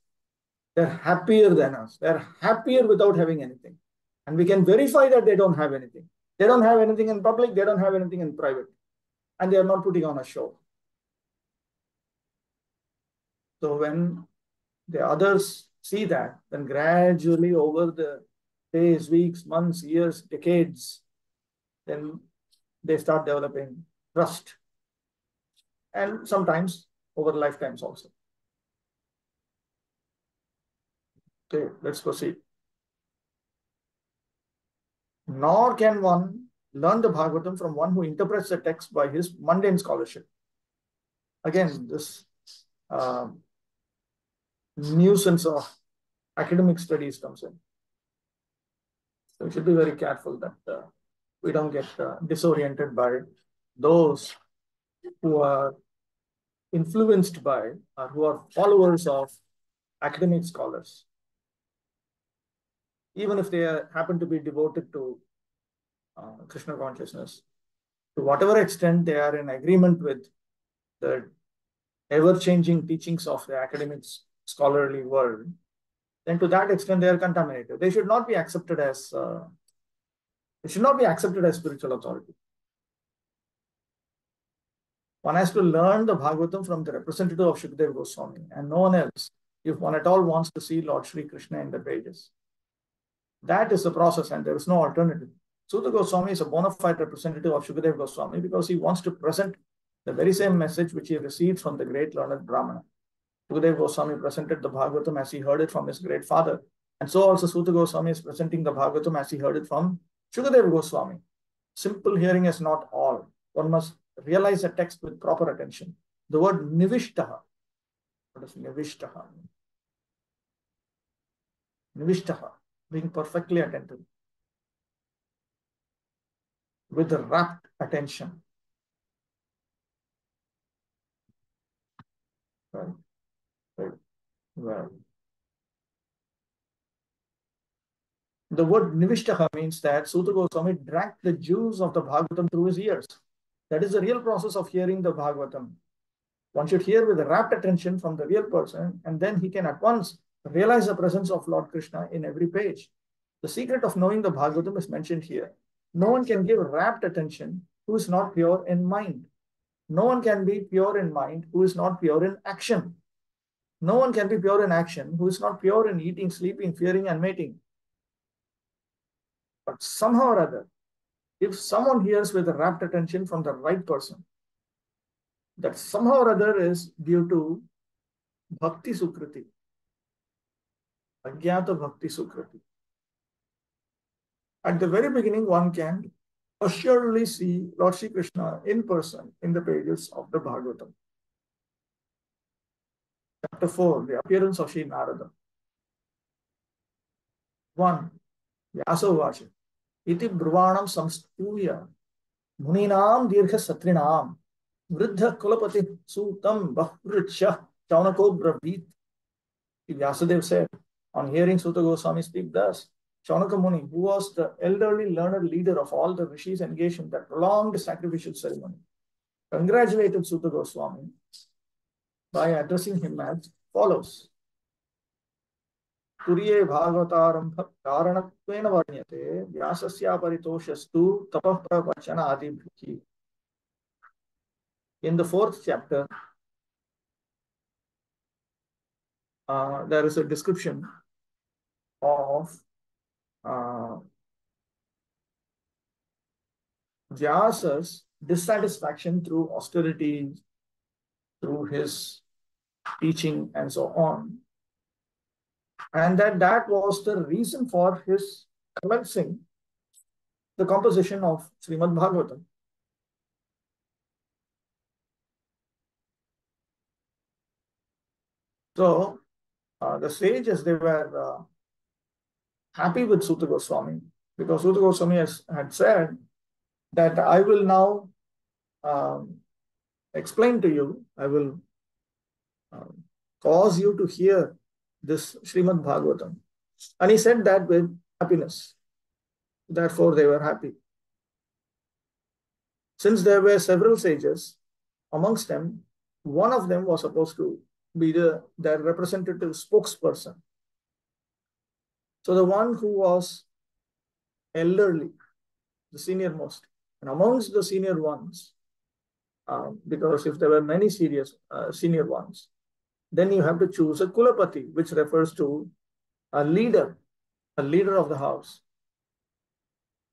They're happier than us. They're happier without having anything. And we can verify that they don't have anything. They don't have anything in public. They don't have anything in private. And they are not putting on a show. So when the others see that, then gradually over the days, weeks, months, years, decades, then they start developing trust. And sometimes over lifetimes also. Okay, let's proceed. Nor can one learn the Bhagavatam from one who interprets the text by his mundane scholarship. Again, this nuisance of academic studies comes in. So we should be very careful that we don't get disoriented by those who are influenced by or who are followers of academic scholars. Even if they happen to be devoted to Krishna consciousness, to whatever extent they are in agreement with the ever-changing teachings of the academic scholarly world, then to that extent they are contaminated. They should not be accepted as spiritual authority. One has to learn the Bhagavatam from the representative of Shukadeva Goswami and no one else, if one at all wants to see Lord Sri Krishna in the pages. That is the process and there is no alternative. Suta Goswami is a bona fide representative of Shukadeva Goswami because he wants to present the very same message which he received from the great learned Brahmana. Shukadeva Goswami presented the Bhagavatam as he heard it from his great father. And so also Suta Goswami is presenting the Bhagavatam as he heard it from Shukadeva Goswami. Simple hearing is not all. One must realize the text with proper attention. The word nivishtaha. What is nivishtaha? Nivishtaha, being perfectly attentive. With rapt attention. Right. Well. The word nivishtaha means that Suta Goswami drank the juice of the Bhagavatam through his ears. That is the real process of hearing the Bhagavatam. One should hear with rapt attention from the real person, and then he can at once realize the presence of Lord Krishna in every page. The secret of knowing the Bhagavatam is mentioned here. No one can give rapt attention who is not pure in mind. No one can be pure in mind who is not pure in action. No one can be pure in action who is not pure in eating, sleeping, fearing, and mating. But somehow or other, if someone hears with rapt attention from the right person, that somehow or other is due to Bhakti Sukriti, Ajnata Bhakti Sukriti. At the very beginning, one can assuredly see Lord Sri Krishna in person in the pages of the Bhagavatam. Chapter 4, the appearance of Sri Narada. 1. Vyasa Vacha. Iti Brvanam Samstuya Muninam Dirgha Satrinam Vriddha Kulapati Sutam Bahricha Chaunako Brahvit. Vyasadeva said, on hearing Suta Goswami speak thus, Chaunaka Muni, who was the elderly learned leader of all the rishis engaged in that prolonged sacrificial ceremony, congratulated Suta Goswami by addressing him as follows. Turiye Bhagavatarambha Karanattvena Varnyate Vyasasya Paritoshastu Tapah Pravachana Adibhiki. In the 4th chapter, there is a description of Vyasa's dissatisfaction through austerity, through his teaching and so on. And that was the reason for his commencing the composition of Srimad Bhagavatam. So the sages, they were happy with Suta Goswami because Suta Goswami had said that I will now explain to you, I will cause you to hear this Srimad Bhagavatam. And he said that with happiness. Therefore, they were happy. Since there were several sages, amongst them, one of them was supposed to be their representative spokesperson. So the one who was elderly, the senior most, and amongst the senior ones, because if there were many senior ones, then you have to choose a Kulapati, which refers to a leader of the house.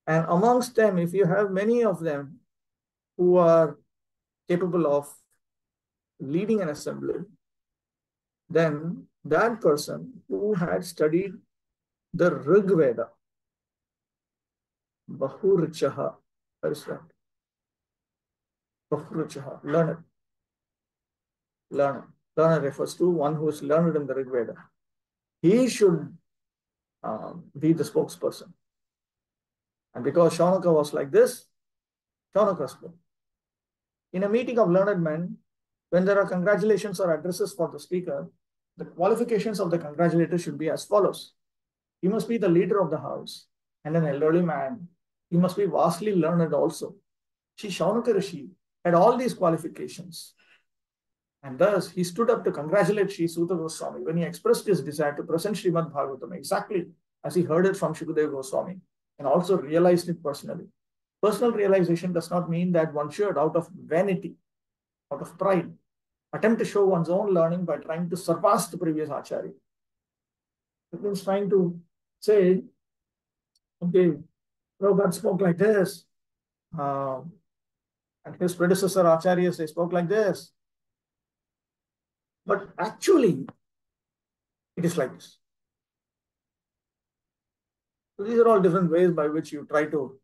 And amongst them, if you have many of them who are capable of leading an assembly, then that person who had studied the Rig Veda, Bahurichaha, what is that? Bahurichaha, learned. Learned refers to one who is learned in the Rig Veda. He should be the spokesperson. And because Shaunaka was like this, Shaunaka spoke. In a meeting of learned men, when there are congratulations or addresses for the speaker, the qualifications of the congratulator should be as follows. He must be the leader of the house and an elderly man. He must be vastly learned also. Shri Shaunaka Rishi had all these qualifications. And thus, he stood up to congratulate Sri Suta Goswami when he expressed his desire to present Srimad Bhagavatam exactly as he heard it from Shukadeva Goswami and also realized it personally. Personal realization does not mean that one should, out of vanity, out of pride, attempt to show one's own learning by trying to surpass the previous acharya. It means trying to say, okay, Prabhupada spoke like this, and his predecessor acharyas, they spoke like this. But actually, it is like this. So these are all different ways by which you try to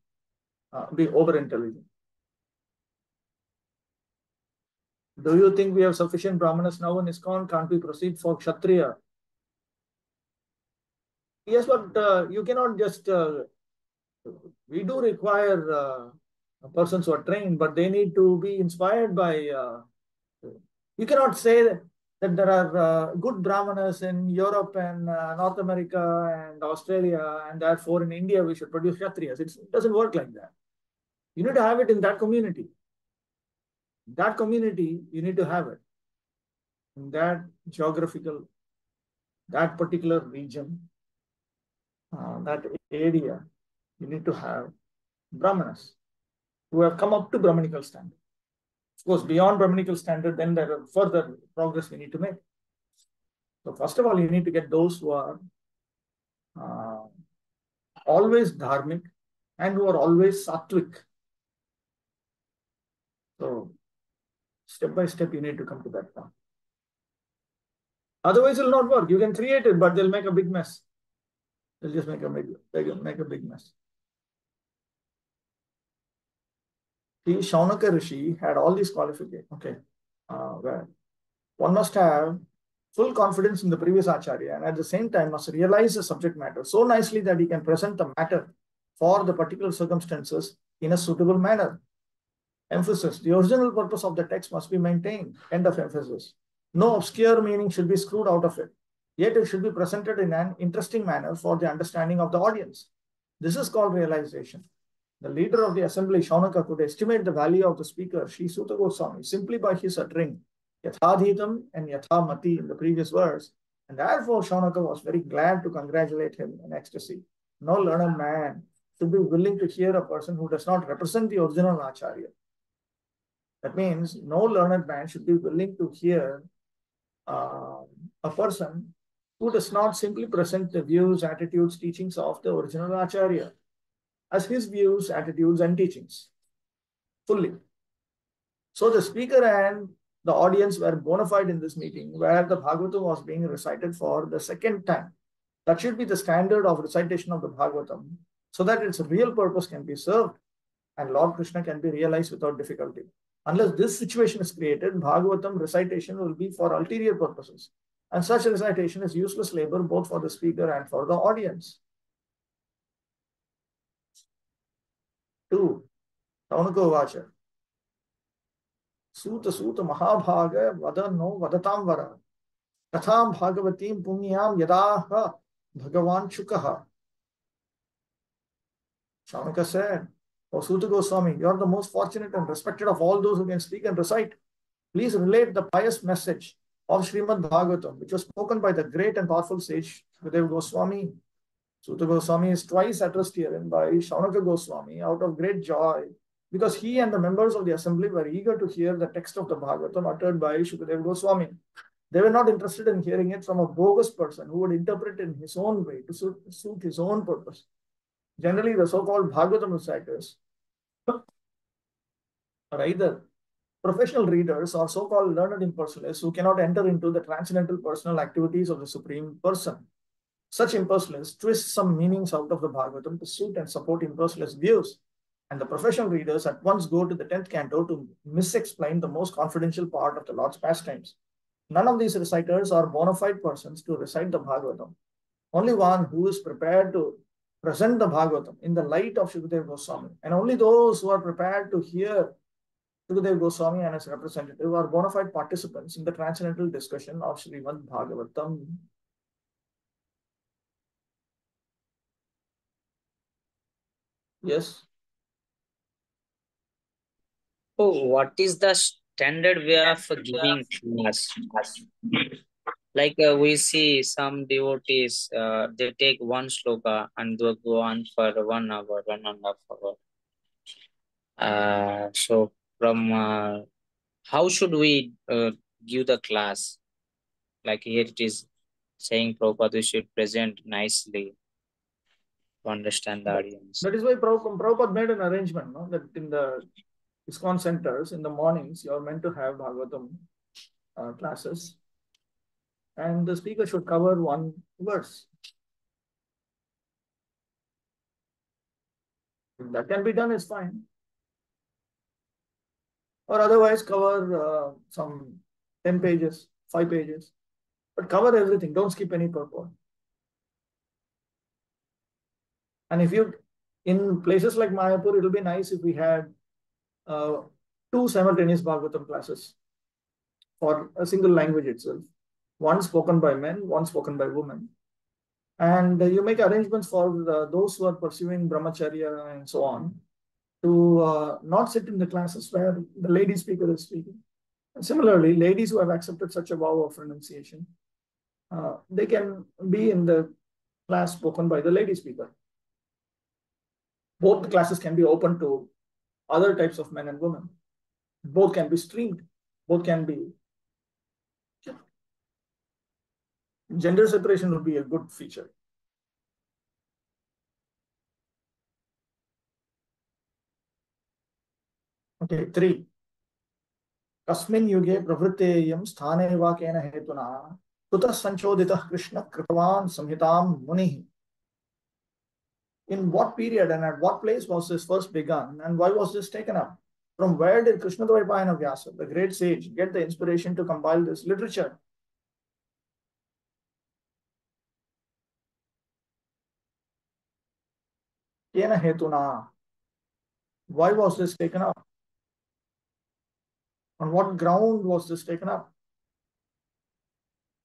be over-intelligent. Do you think we have sufficient Brahmanas now in ISKCON? Can't we proceed for Kshatriya? Yes, but you cannot just, we do require persons who are trained, but they need to be inspired by, you cannot say that there are good Brahmanas in Europe and North America and Australia, and therefore in India we should produce Kshatriyas. It doesn't work like that. You need to have it in that community. That community, you need to have it. In that geographical, that particular region, that area, you need to have Brahmanas who have come up to Brahmanical standard. Of course, beyond Brahmanical standard, then there are further progress we need to make. So first of all, you need to get those who are always dharmic and who are always sattvic. So step by step, you need to come to that point. Otherwise, it will not work. You can create it, but they'll make a big mess. They'll just make a big mess. See, Shaunaka Rishi had all these qualifications. Okay, where one must have full confidence in the previous acharya and at the same time must realize the subject matter so nicely that he can present the matter for the particular circumstances in a suitable manner. Emphasis. The original purpose of the text must be maintained. End of emphasis. No obscure meaning should be screwed out of it. Yet it should be presented in an interesting manner for the understanding of the audience. This is called realization. The leader of the assembly, Shaunaka, could estimate the value of the speaker, Sri Suta Goswami, simply by his uttering Yathadhitam and Yathamati in the previous verse, and therefore Shaunaka was very glad to congratulate him in ecstasy. No learned man should be willing to hear a person who does not represent the original acharya. That means no learned man should be willing to hear a person who does not simply present the views, attitudes, teachings of the original acharya as his views, attitudes, and teachings fully. So the speaker and the audience were bona fide in this meeting where the Bhagavatam was being recited for the second time. That should be the standard of recitation of the Bhagavatam so that its real purpose can be served and Lord Krishna can be realized without difficulty. Unless this situation is created, Bhagavatam recitation will be for ulterior purposes. And such recitation is useless labor both for the speaker and for the audience. 2. Shaunaka Vacha. Suta Mahabhaga Vadano Vadatam Vara. Katham Bhagavatim Punyam Yadaha Bhagavan Chukaha. Shaunaka said, O Suta Goswami, you are the most fortunate and respected of all those who can speak and recite. Please relate the pious message of Srimad Bhagavatam, which was spoken by the great and powerful sage Shukadeva Goswami. Suta Goswami is twice addressed herein by Shaunaka Goswami out of great joy because he and the members of the assembly were eager to hear the text of the Bhagavatam uttered by Shukadeva Goswami. They were not interested in hearing it from a bogus person who would interpret it in his own way to suit his own purpose. Generally, the so-called Bhagavatam reciters are either professional readers or so-called learned impersonalists who cannot enter into the transcendental personal activities of the Supreme Person. Such impersonalists twist some meanings out of the Bhagavatam to suit and support impersonalist views. And the professional readers at once go to the 10th canto to misexplain the most confidential part of the Lord's pastimes. None of these reciters are bona fide persons to recite the Bhagavatam. Only one who is prepared to present the Bhagavatam in the light of Shukadeva Goswami. And only those who are prepared to hear Shukadeva Goswami and his representative are bona fide participants in the transcendental discussion of Srimad Bhagavatam. Yes. So, what is the standard way of giving mass? Like we see some devotees, they take one sloka and they go on for 1 hour, 1.5 hours. So from how should we give the class? Like here it is saying Prabhupada, we should present nicely to understand the audience. That is why Prabhupada made an arrangement, no? That in the ISKCON centers, in the mornings, you are meant to have Bhagavatam classes, and the speaker should cover one verse. If that can be done, it's fine. Or otherwise, cover some 10 pages, 5 pages, but cover everything. Don't skip any purport. And if you, in places like Mayapur, it will be nice if we had 2 simultaneous Bhagavatam classes for a single language itself. One spoken by men, one spoken by women. And you make arrangements for those who are pursuing brahmacharya and so on to not sit in the classes where the lady speaker is speaking. And similarly, ladies who have accepted such a vow of renunciation, they can be in the class spoken by the lady speaker. Both the classes can be open to other types of men and women. Both can be streamed. Both can be. Gender separation would be a good feature. Okay, 3. Kasmin yuge pravritteyam sthane va kena hetuna tutah sanchoditah Krishna kritavan samhitam munihi. In what period and at what place was this first begun, and why was this taken up? From where did Krishnadvaipayana Vyasa, the great sage, get the inspiration to compile this literature? Kena hetuna. Why was this taken up? On what ground was this taken up?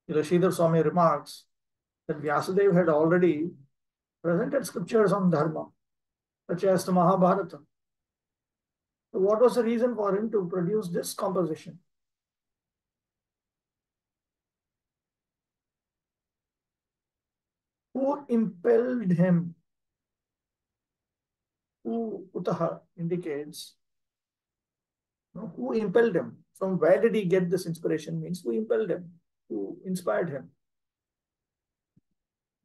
Sridhar Swami remarks that Vyasadeva had already presented scriptures on dharma, such as the Mahabharata. So what was the reason for him to produce this composition? Who impelled him? Who utaha indicates, who impelled him? From where did he get this inspiration? Means who impelled him? Who inspired him?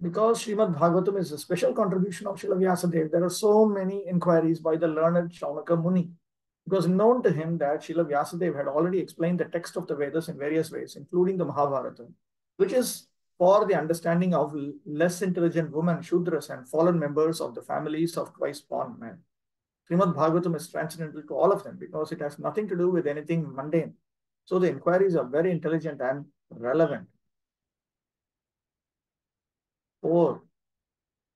Because Srimad Bhagavatam is a special contribution of Srila Vyasadeva, there are so many inquiries by the learned Shaunaka Muni. It was known to him that Srila Vyasadeva had already explained the text of the Vedas in various ways, including the Mahabharata, which is for the understanding of less intelligent women, Shudras, and fallen members of the families of twice-born men. Srimad Bhagavatam is transcendental to all of them because it has nothing to do with anything mundane. So the inquiries are very intelligent and relevant. 4.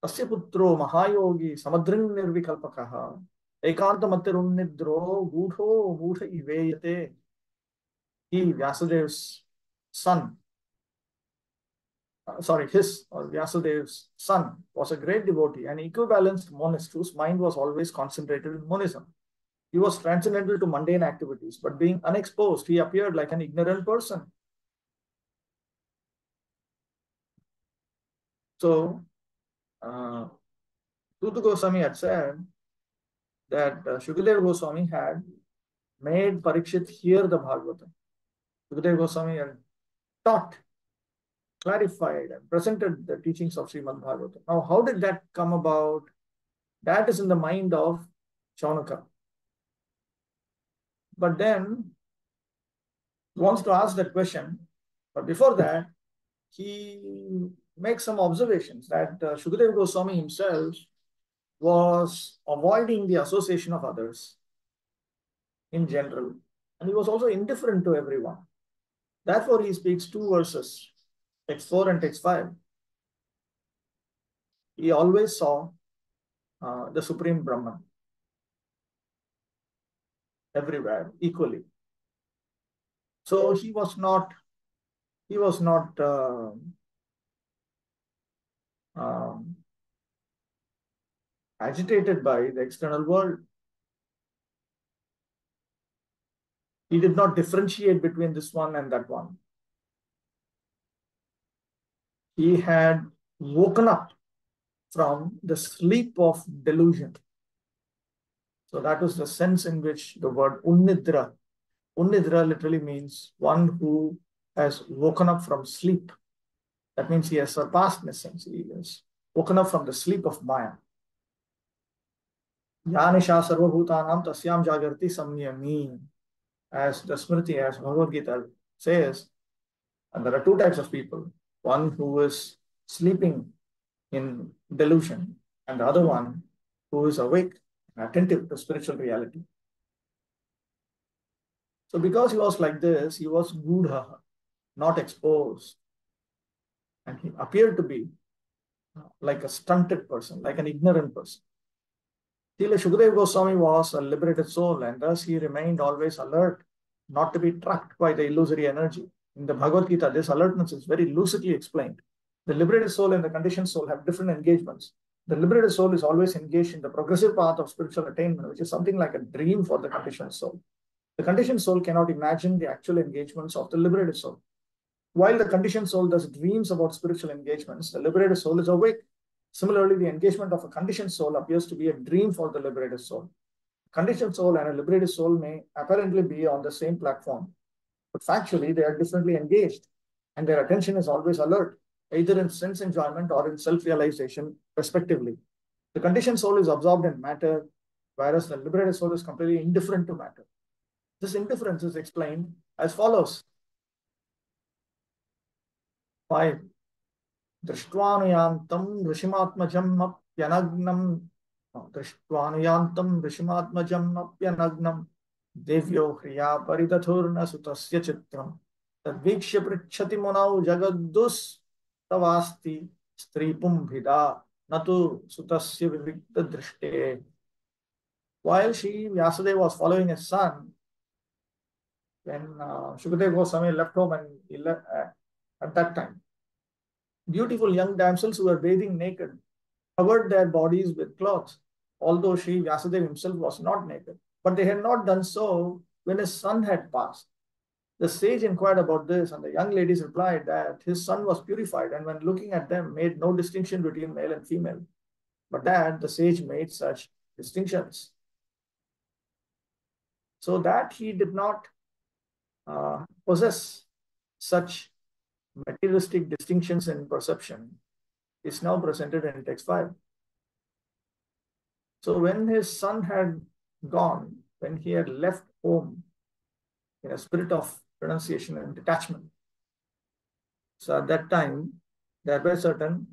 Asya putro mahayogi samadrin nirvikalpakaha ekantamatirunnidro gudho gudha iveyate. He, Vyasadev's son, Vyasadev's son was a great devotee, an equibalanced monist whose mind was always concentrated in monism. He was transcendental to mundane activities, but being unexposed, he appeared like an ignorant person. So, Tutu Goswami had said that Shukadeva Goswami had made Parikshit hear the Bhagavatam. Shukadeva Goswami had taught, clarified, and presented the teachings of Srimad Bhagavatam. Now, how did that come about? That is in the mind of Shaunaka. But then, he wants to ask that question. But before that, he makes some observations that Shukadeva Goswami himself was avoiding the association of others in general. And he was also indifferent to everyone. Therefore, he speaks 2 verses, text 4 and text 5. He always saw the Supreme Brahman everywhere equally. So he was not agitated by the external world. He did not differentiate between this one and that one. He had woken up from the sleep of delusion. So that was the sense in which the word unnidra Unnidra literally means one who has woken up from sleep. That means he has surpassed essence. He has woken up from the sleep of Maya. Yanisha sarvabhutanam tasyam jagarti samyami. As the Smriti, as Bhagavad Gita says, and there are two types of people. One who is sleeping in delusion, and the other one who is awake and attentive to spiritual reality. So because he was like this, he was gudha, not exposed. And he appeared to be like a stunted person, like an ignorant person. Srila Shukadeva Goswami was a liberated soul, and thus he remained always alert, not to be trapped by the illusory energy. In the Bhagavad Gita, this alertness is very lucidly explained. The liberated soul and the conditioned soul have different engagements. The liberated soul is always engaged in the progressive path of spiritual attainment, which is something like a dream for the conditioned soul. The conditioned soul cannot imagine the actual engagements of the liberated soul. While the conditioned soul thus dreams about spiritual engagements, the liberated soul is awake. Similarly, the engagement of a conditioned soul appears to be a dream for the liberated soul. Conditioned soul and a liberated soul may apparently be on the same platform, but factually they are differently engaged, and their attention is always alert, either in sense enjoyment or in self-realization, respectively. The conditioned soul is absorbed in matter, whereas the liberated soul is completely indifferent to matter. This indifference is explained as follows. 5. Drishtvanuyantam rishimatmajam apyanagnam. Drishtvanuyantam rishimatmajam apyanagnam. Devyo hriya paridathurna sutasya chitram. Tadvikshya prichhati munau jagadus tavasti stripum bhida natu sutasya vivikta drishte. While Vyasadeva was following his son, when Shukadeva Goswami left home and he left, at that time, beautiful young damsels who were bathing naked covered their bodies with cloths, although Vyasadeva himself was not naked. But they had not done so when his son had passed. The sage inquired about this, and the young ladies replied that his son was purified, and when looking at them, made no distinction between male and female, but that the sage made such distinctions, so that he did not possess such materialistic distinctions in perception is now presented in text 5. So when his son had gone, when he had left home in a spirit of renunciation and detachment, so at that time there were certain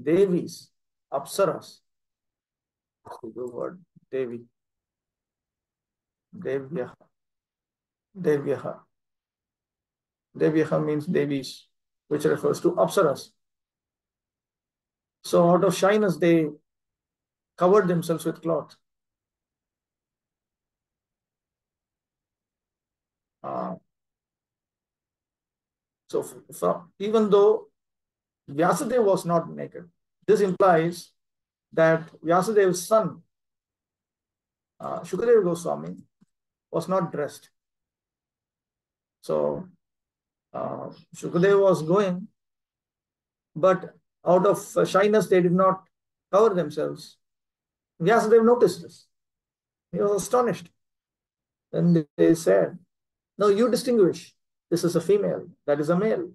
devis, apsaras, the word devi, devyaha. Devyaha. Devyaha means devis, which refers to apsaras. So out of shyness, they covered themselves with cloth. So even though Vyasadeva was not naked, this implies that Vyasadeva's son, Shukadeva Goswami, was not dressed. So Shukadeva was going, but out of shyness, they did not cover themselves. Vyasadeva noticed this. He was astonished. Then they said, "No, you distinguish. This is a female, that is a male."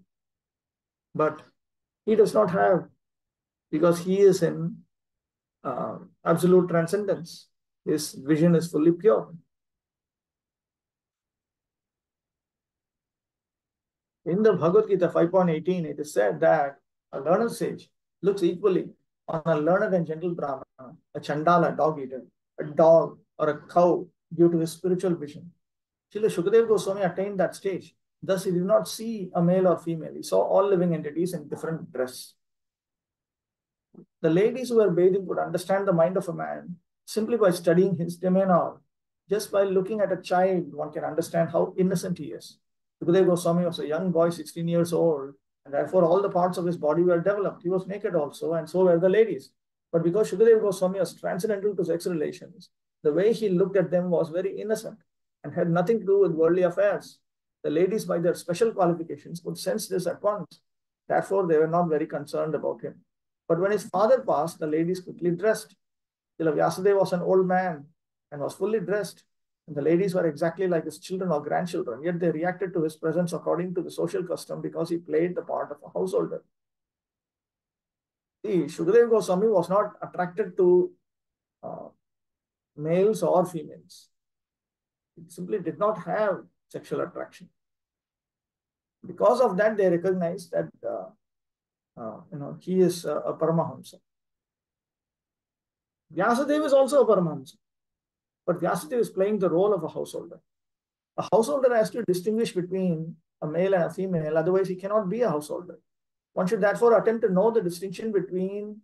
But he does not have, because he is in absolute transcendence. His vision is fully pure. In the Bhagavad Gita 5.18, it is said that a learned sage looks equally on a learned and gentle Brahmana, a Chandala, dog eater, a dog, or a cow due to his spiritual vision. Srila Shukadeva Goswami attained that stage. Thus, he did not see a male or female. He saw all living entities in different dress. The ladies who were bathing could understand the mind of a man simply by studying his demeanor. Just by looking at a child, one can understand how innocent he is. Shukadeva Goswami was a young boy, 16 years old, and therefore all the parts of his body were developed. He was naked also, and so were the ladies. But because Shukadeva Goswami was transcendental to sex relations, the way he looked at them was very innocent and had nothing to do with worldly affairs. The ladies, by their special qualifications, could sense this at once. Therefore, they were not very concerned about him. But when his father passed, the ladies quickly dressed. Till Vyasadeva was an old man and was fully dressed. And the ladies were exactly like his children or grandchildren, yet they reacted to his presence according to the social custom because he played the part of a householder. See, Shukadeva Goswami was not attracted to males or females. It simply did not have sexual attraction. Because of that, they recognized that he is a Paramahamsa. Vyasadeva is also a Paramahamsa, but Vyasadeva is playing the role of a householder. A householder has to distinguish between a male and a female, otherwise he cannot be a householder. One should therefore attempt to know the distinction between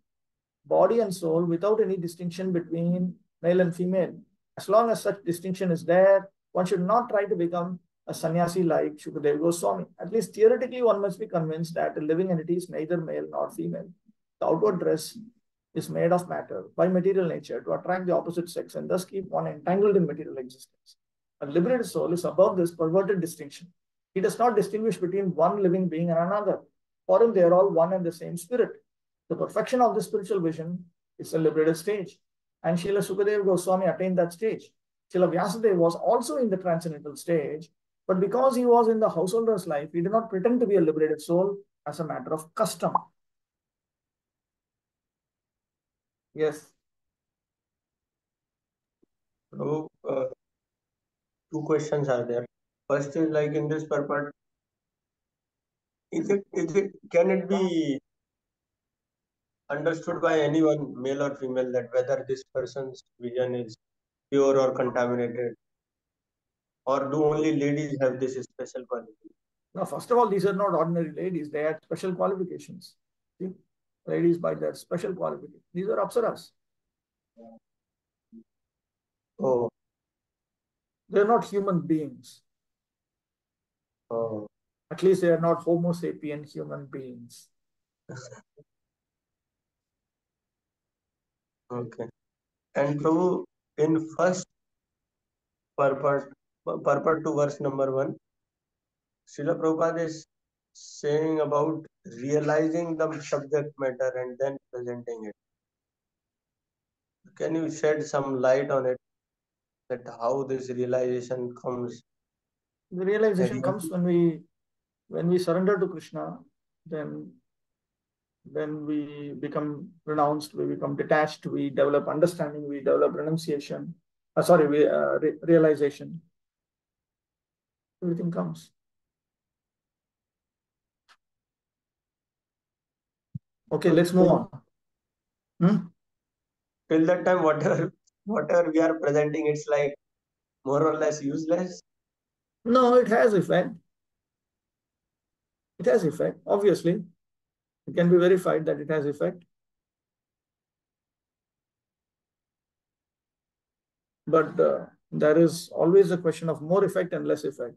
body and soul without any distinction between male and female. As long as such distinction is there, one should not try to become a sannyasi like Shukadeva Goswami. At least theoretically, one must be convinced that a living entity is neither male nor female. The outward dress is made of matter by material nature to attract the opposite sex and thus keep one entangled in material existence. A liberated soul is above this perverted distinction. He does not distinguish between one living being and another. For him, they are all one and the same spirit. The perfection of the spiritual vision is a liberated stage. And Srila Shukadeva Goswami attained that stage. Srila Vyasadeva was also in the transcendental stage, but because he was in the householder's life, he did not pretend to be a liberated soul as a matter of custom. Yes. So, two questions are there. First is like in this purport, can it be understood by anyone, male or female, that whether this person's vision is pure or contaminated, or do only ladies have this special quality? Now, first of all, these are not ordinary ladies. They had special qualifications. See? Ladies by their special qualifications. These are apsaras. Oh. They're not human beings. Oh. At least they are not Homo sapien human beings. Okay. And Prabhu, in first purport to verse number 1, Srila Prabhupada is saying about realizing the subject matter and then presenting it. Can you shed some light on it, that how this realization comes? The realization comes when we surrender to Krishna, then we become renounced, we become detached, we develop understanding, we develop renunciation. Realization. Everything comes. Okay, let's move on. Till that time, whatever we are presenting, it's like more or less useless. No, it has effect. It has effect, obviously. It can be verified that it has effect. But there is always a question of more effect and less effect.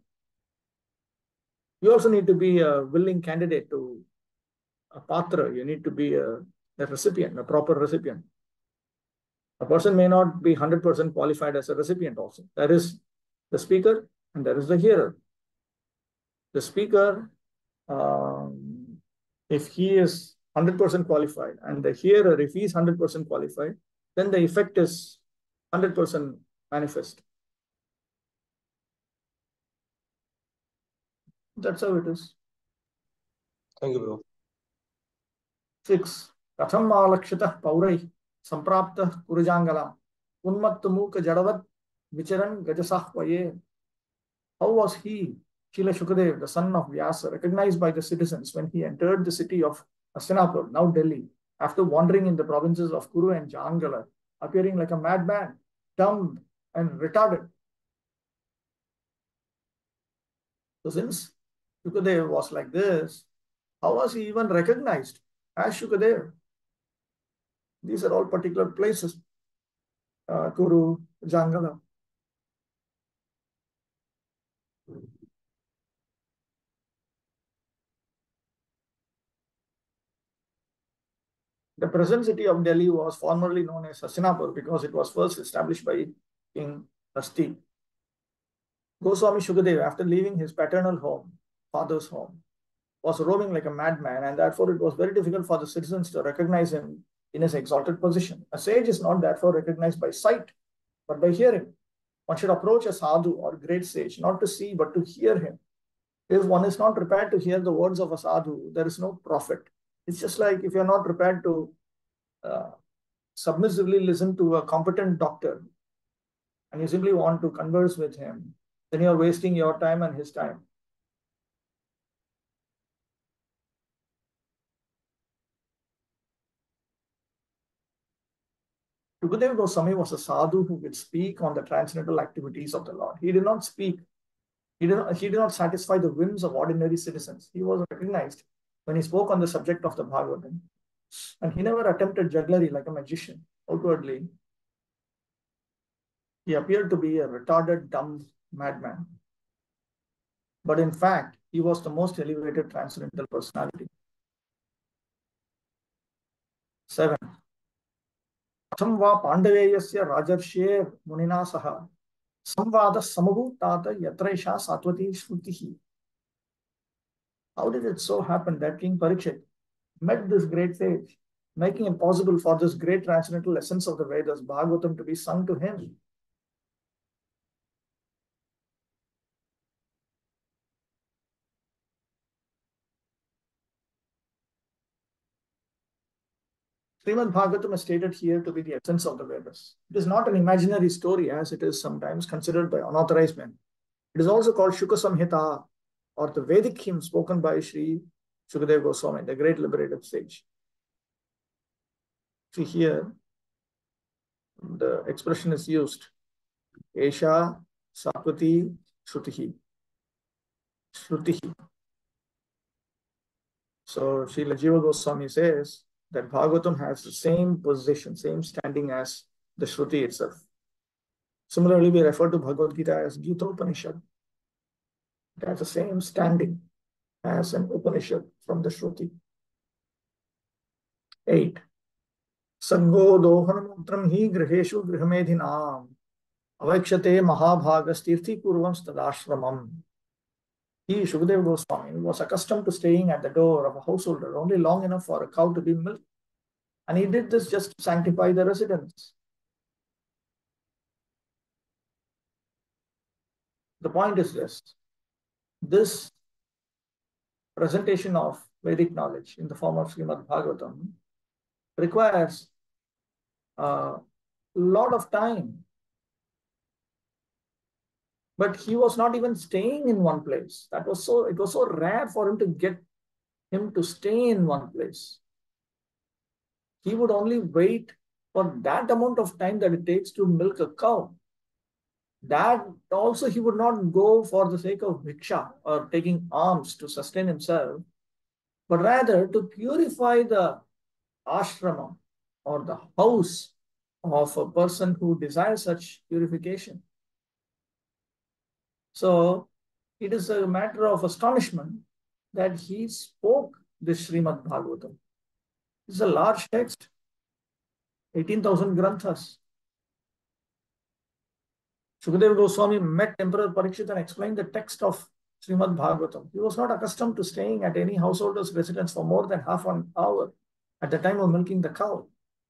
You also need to be a willing candidate to a patra. You need to be a recipient, a proper recipient. A person may not be 100% qualified as a recipient also. There is the speaker and there is the hearer. The speaker, if he is 100% qualified, and the hearer, if he is 100% qualified, then the effect is 100% manifest. That's how it is. Thank you, bro. 6. Katham alakshitah paurai sampraptah kurujangalam unmattu mukha jadavat vicharan gajasahvaye. How was he, Srila Shukadeva, the son of Vyasa, recognized by the citizens when he entered the city of Hastinapur, now Delhi, after wandering in the provinces of Kuru and Jangala, appearing like a madman, dumb and retarded? So since Shukadeva was like this, how was he even recognized as Shukadeva? These are all particular places, Kuru, Jangala. The present city of Delhi was formerly known as Hastinapur because it was first established by King Hasti. Goswami Shukadeva, after leaving his paternal home, father's home, was roaming like a madman, and therefore it was very difficult for the citizens to recognize him in his exalted position. A sage is not therefore recognized by sight, but by hearing. One should approach a sadhu or great sage, not to see, but to hear him. If one is not prepared to hear the words of a sadhu, there is no profit. It's just like if you're not prepared to submissively listen to a competent doctor and you simply want to converse with him, then you're wasting your time and his time. Shukadeva Goswami was a sadhu who would speak on the transcendental activities of the Lord. He did not speak. He did not satisfy the whims of ordinary citizens. He was recognized when he spoke on the subject of the Bhagavatam. And he never attempted jugglery like a magician. Outwardly, he appeared to be a retarded, dumb madman. But in fact, he was the most elevated transcendental personality. 7. Katham va Pandaveyasya Rajarshe Munina Saha Samvada Samabhutata Yatraisha Satvati Shrutihi. How did it so happen that King Parikshit met this great sage, making it possible for this great transcendental essence of the Vedas, Bhagavatam, to be sung to him? Srimad Bhagavatam is stated here to be the essence of the Vedas. It is not an imaginary story as it is sometimes considered by unauthorized men. It is also called Shuka Samhita, or the Vedic hymn spoken by Sri Shukadeva Goswami, the great liberated sage. See here, the expression is used. Esha Satvati Shrutihi. Shrutihi. So Srila Jiva Goswami says that Bhagavatam has the same position, same standing as the Shruti itself. Similarly, we refer to Bhagavad Gita as Gita Upanishad. It has the same standing as an Upanishad from the Shruti. 8. Sargo dohanamutram hi griheshu grihamedhinam avakshate mahabhagas tirthi kurvam stadashramam. He, Shukadeva Goswami, was accustomed to staying at the door of a householder only long enough for a cow to be milked. And he did this just to sanctify the residence. The point is this presentation of Vedic knowledge in the form of Srimad Bhagavatam requires a lot of time. But he was not even staying in one place. It was so rare for him to get him to stay in one place. He would only wait for that amount of time that it takes to milk a cow. That also he would not go for the sake of bhiksha or taking alms to sustain himself, but rather to purify the ashrama or the house of a person who desires such purification. So it is a matter of astonishment that he spoke this Srimad Bhagavatam. It's a large text, 18,000 granthas. Shukadeva Goswami met Emperor Parikshit and explained the text of Srimad Bhagavatam. He was not accustomed to staying at any householder's residence for more than half an hour at the time of milking the cow.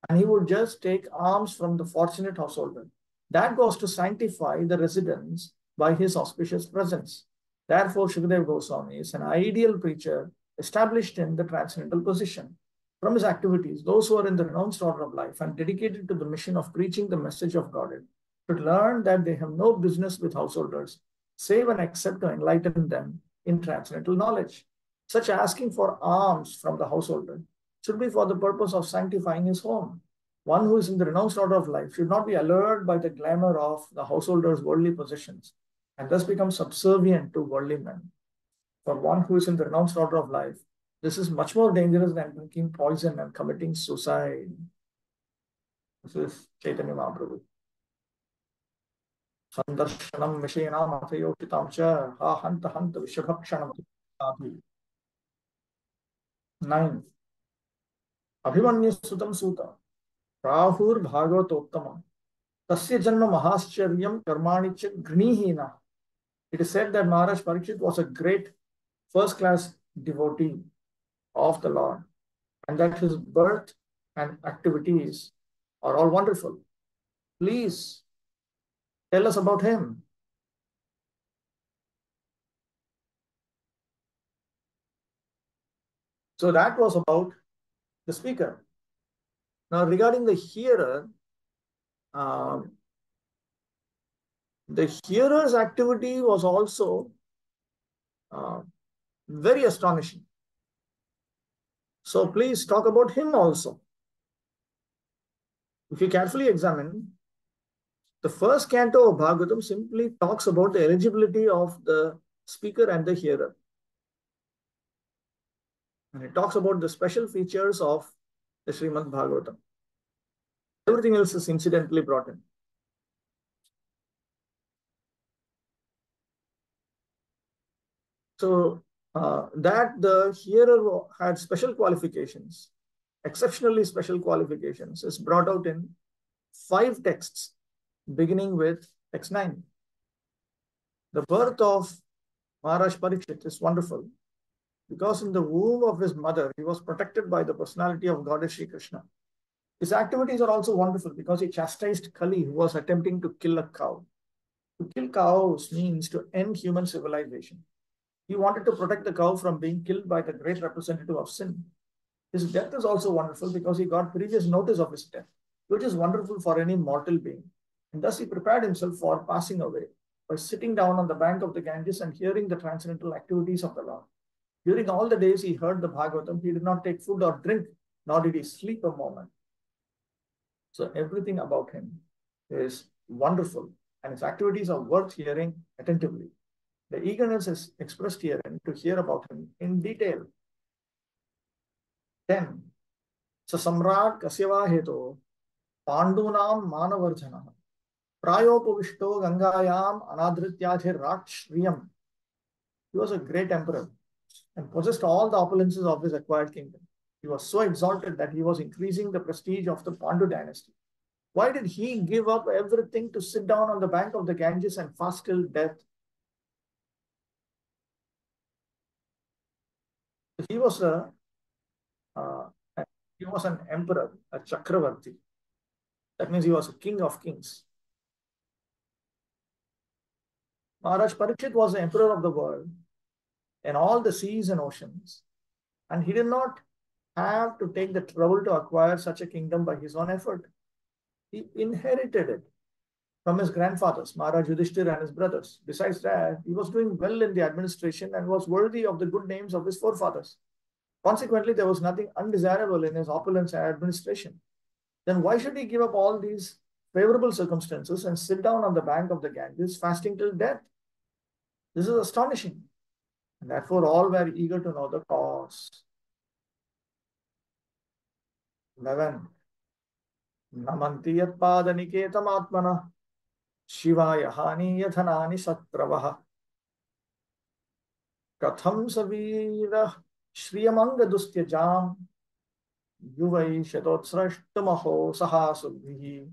And he would just take alms from the fortunate householder. That was to sanctify the residence by his auspicious presence. Therefore, Shukadeva Goswami is an ideal preacher established in the transcendental position. From his activities, those who are in the renounced order of life and dedicated to the mission of preaching the message of Godhead should learn that they have no business with householders, save and except to enlighten them in transcendental knowledge. Such asking for alms from the householder should be for the purpose of sanctifying his home. One who is in the renounced order of life should not be allured by the glamour of the householder's worldly possessions and thus become subservient to worldly men. For one who is in the renounced order of life, this is much more dangerous than drinking poison and committing suicide. This is Chaitanya Mahaprabhu. Sandarshanam Vishayanam Athayokitam cha ha hanta hanta vishabhakshanam. 9. Abhimanyu Sutam Suta Rahur Bhagavatottama Tasya Janma Mahascharyam Karmani cha Grinihina. It is said that Maharaj Parikshit was a great first-class devotee of the Lord, and that his birth and activities are all wonderful. Please Tell us about him. So that was about the speaker. Now, regarding the hearer, the hearer's activity was also very astonishing. So please talk about him also. If you carefully examine, the first canto of Bhagavatam simply talks about the eligibility of the speaker and the hearer. And it talks about the special features of the Srimad Bhagavatam. Everything else is incidentally brought in. So that the hearer had special qualifications, exceptionally special qualifications, is brought out in 5 texts, beginning with text 9. The birth of Maharaj Parikshit is wonderful because in the womb of his mother, he was protected by the personality of Goddess Shri Krishna. His activities are also wonderful because he chastised Kali, who was attempting to kill a cow. To kill cows means to end human civilization. He wanted to protect the cow from being killed by the great representative of sin. His death is also wonderful because he got previous notice of his death, which is wonderful for any mortal being. And thus he prepared himself for passing away by sitting down on the bank of the Ganges and hearing the transcendental activities of the Lord. During all the days he heard the Bhagavatam, he did not take food or drink, nor did he sleep a moment. So everything about him is wonderful, and his activities are worth hearing attentively. The eagerness is expressed here to hear about him in detail. 10. So Samrat Kasyava Heto Pandunam Manavarjana Prayopavishto Gangayam Anadrityadhir Rat Shriyam. He was a great emperor and possessed all the opulences of his acquired kingdom. He was so exalted that he was increasing the prestige of the Pandu dynasty. Why did he give up everything to sit down on the bank of the Ganges and fast till death? He was an emperor, a Chakravarti. That means he was a king of kings. Maharaj Parikshit was the emperor of the world and all the seas and oceans. And he did not have to take the trouble to acquire such a kingdom by his own effort. He inherited it from his grandfathers, Maharaj Yudhishthir and his brothers. Besides that, he was doing well in the administration and was worthy of the good names of his forefathers. Consequently, there was nothing undesirable in his opulence and administration. Then why should he give up all these favorable circumstances and sit down on the bank of the Ganges fasting till death? This is astonishing. And therefore, all were eager to know the cause. 11. Namanti yat padaniketam atmana Shivaya hani yathanani satravaha Katham savira shriyamanga dustyajam Yuvai shatotsrashtamaho sahasubhihi.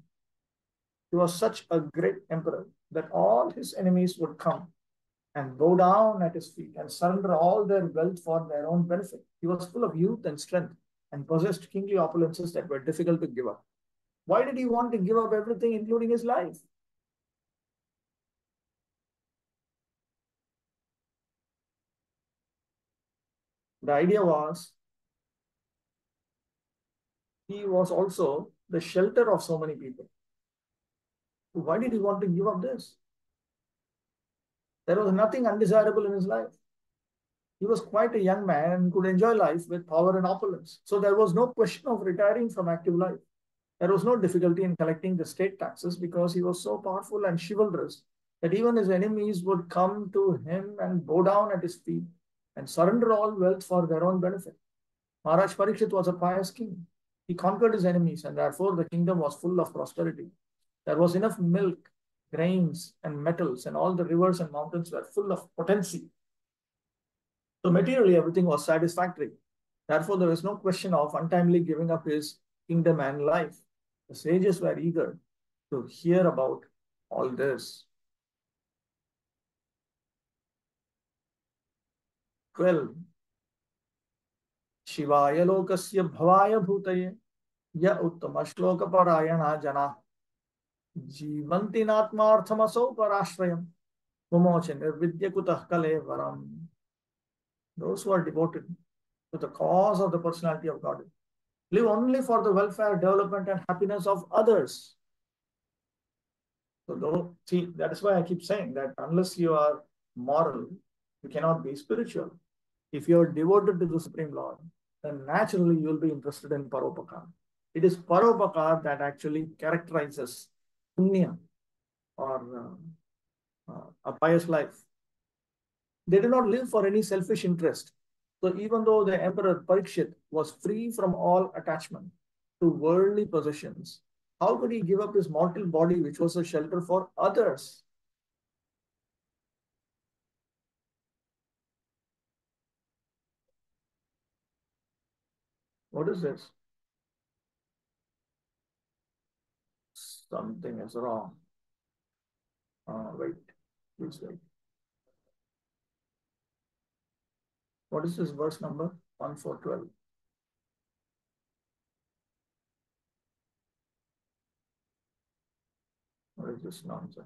He was such a great emperor that all his enemies would come and bow down at his feet and surrender all their wealth for their own benefit. He was full of youth and strength and possessed kingly opulences that were difficult to give up. Why did he want to give up everything, including his life? The idea was he was also the shelter of so many people. Why did he want to give up this? There was nothing undesirable in his life. He was quite a young man and could enjoy life with power and opulence. So there was no question of retiring from active life. There was no difficulty in collecting the state taxes because he was so powerful and chivalrous that even his enemies would come to him and bow down at his feet and surrender all wealth for their own benefit. Maharaj Parikshit was a pious king. He conquered his enemies and therefore the kingdom was full of prosperity. There was enough milk, grains, and metals, and all the rivers and mountains were full of potency. So materially, everything was satisfactory. Therefore, there was no question of untimely giving up his kingdom and life. The sages were eager to hear about all this. 12. Shivaya lokasya bhavaya bhutaye ya uttama shloka parayana jana Jivanti natmarthamaso parashrayam. Mumoche nirvidya kutah kalevaram. Those who are devoted to the cause of the personality of God live only for the welfare, development, and happiness of others. So, see, that is why I keep saying that unless you are moral, you cannot be spiritual. If you are devoted to the Supreme Lord, then naturally you will be interested in Paropakar. It is Paropakar that actually characterizes punya or a pious life. They do not live for any selfish interest. So even though the Emperor Parikshit was free from all attachment to worldly possessions, how could he give up his mortal body, which was a shelter for others? What is this? Something is wrong. Wait, please wait. What is this verse number? 1412. What is this nonsense?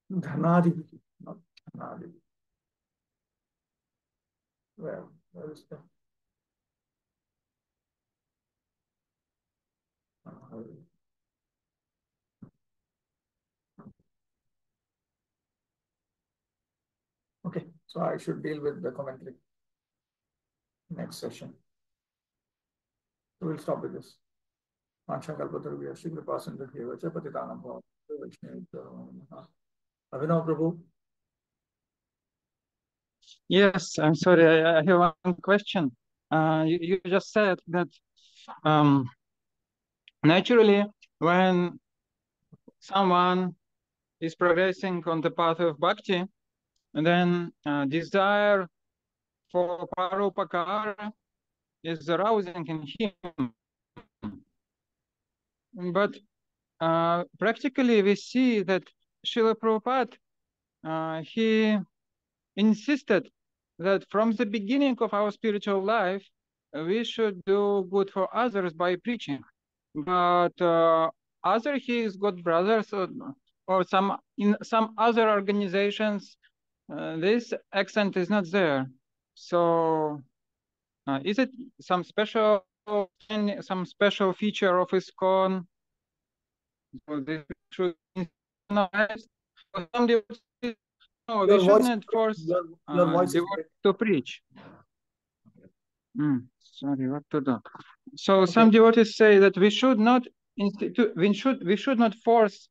Dhanadi, not Dhanadi. Where is that? Okay, so I should deal with the commentary next session. So we'll stop with this. Abhinav Prabhu. Yes, I'm sorry. I have one question. You just said that naturally, when someone is progressing on the path of bhakti, and then desire for paropakara is arousing in him. But practically, we see that Srila Prabhupada, he insisted that from the beginning of our spiritual life, we should do good for others by preaching. But other his god brothers or in some other organizations, this accent is not there. So is it some special feature of ISKCON? So this should no, we should not force your voice is to preach. Sorry, what to do? So some devotees say that we should not force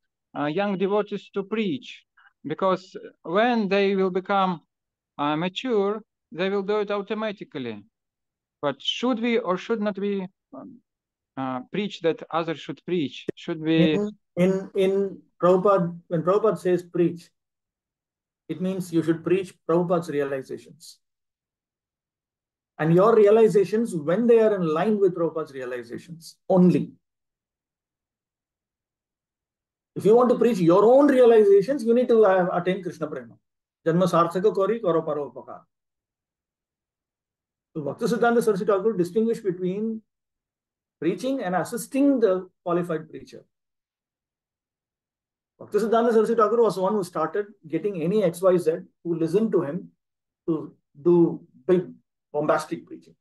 young devotees to preach, because when they will become mature, they will do it automatically. But should we or should not we preach that others should preach? Should we? In Prabhupada, when Prabhupada says preach, it means you should preach Prabhupada's realizations. And your realizations, when they are in line with Prabhupada's realizations, only. If you want to preach your own realizations, you need to attain Krishna Prema. Janma Sarthaka Kori Karo Paropakar. So Bhaktisiddhanta Saraswati Thakur distinguished between preaching and assisting the qualified preacher. Bhaktisiddhanta Saraswati Thakur was the one who started getting any XYZ who listened to him to do big bombastic preaching.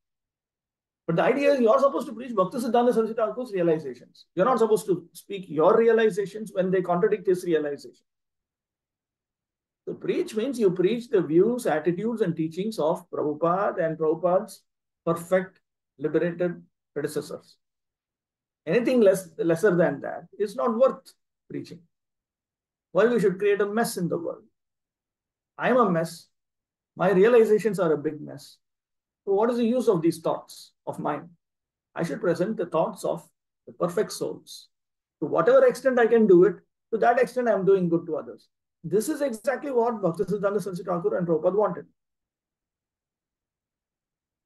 But the idea is you're supposed to preach Bhaktisiddhanta Saraswati Thakur's realizations. You're not supposed to speak your realizations when they contradict his realizations. So preach means you preach the views, attitudes, and teachings of Prabhupada and Prabhupada's perfect, liberated predecessors. Anything lesser than that is not worth preaching. Why we should create a mess in the world? I am a mess. My realizations are a big mess. So what is the use of these thoughts of mine? I should present the thoughts of the perfect souls. To whatever extent I can do it, to that extent I am doing good to others. this is exactly what Bhaktisiddhanta Saraswati Thakur and Prabhupada wanted.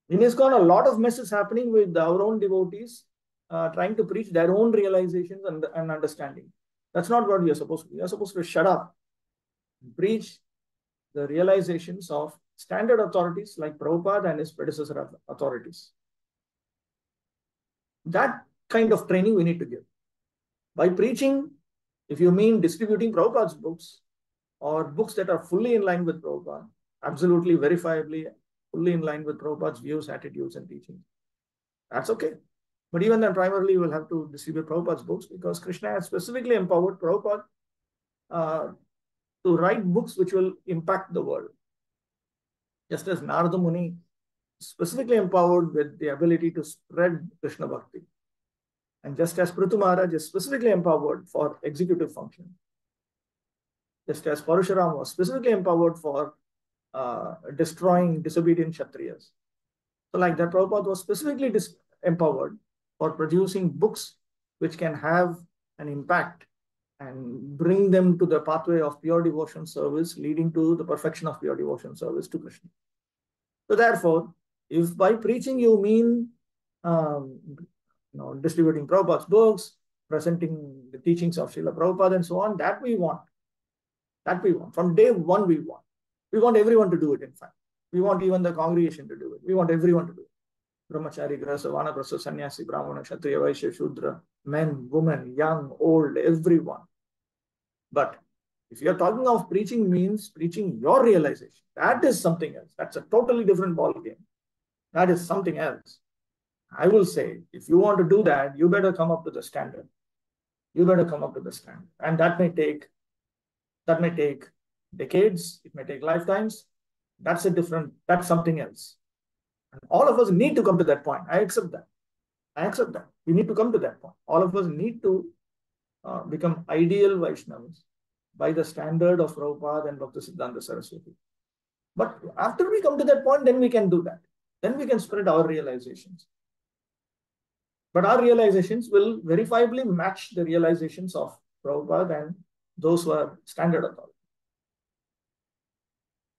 In ISKCON, a lot of mess is happening with our own devotees trying to preach their own realizations and understanding. That's not what we are supposed to do. We are supposed to shut up and preach the realizations of standard authorities like Prabhupada and his predecessor authorities. That kind of training we need to give. By preaching, if you mean distributing Prabhupada's books or books that are fully in line with Prabhupada, absolutely verifiably fully in line with Prabhupada's views, attitudes, and teachings, that's okay. But even then, primarily, you will have to distribute Prabhupada's books because Krishna has specifically empowered Prabhupada to write books which will impact the world. Just as Narada Muni specifically empowered with the ability to spread Krishna Bhakti. And just as Prithu Maharaj is specifically empowered for executive function. Just as Parashuram was specifically empowered for destroying disobedient Kshatriyas. So like that, Prabhupada was specifically empowered for producing books which can have an impact and bring them to the pathway of pure devotion service, leading to the perfection of pure devotion service to Krishna. So therefore, if by preaching you mean distributing Prabhupada's books, presenting the teachings of Srila Prabhupada and so on, that we want. That we want. From day one, we want. We want everyone to do it, in fact. We want even the congregation to do it. We want everyone to do it. Brahmachari, Grasa, Vanaprastha, Sannyasi, Brahmana, Kshatriya, Vaishya, Shudra, men, women, young, old, everyone. But if you're talking of preaching means preaching your realization, that is something else. That's a totally different ballgame. That is something else. I will say, if you want to do that, you better come up to the standard. You better come up to the standard. And that may take decades, it may take lifetimes. That's something else. And all of us need to come to that point. I accept that. We need to come to that point. All of us need to become ideal Vaishnavas by the standard of Prabhupada and Bhaktisiddhanta Saraswati. But after we come to that point, then we can do that. Then we can spread our realizations. But our realizations will verifiably match the realizations of Prabhupada and those who are standard authority.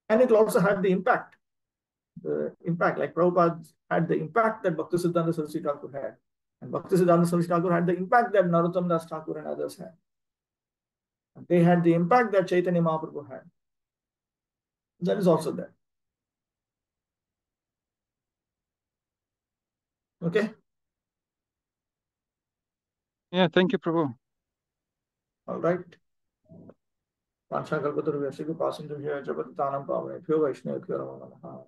And it will also have the impact. The impact, like Prabhupada had the impact that Bhaktisiddhanta Saraswati Thakur had. And Bhaktisiddhanta Saraswati Thakur had the impact that Narottam Das Thakur and others had. And they had the impact that Chaitanya Mahaprabhu had. That is also there. Okay? Yeah, thank you, Prabhu. All right. Vanshakalpatarubhyasya pasindu Jabatitanam Pavane Pyo Vaishnava Pyo Namo Namaha.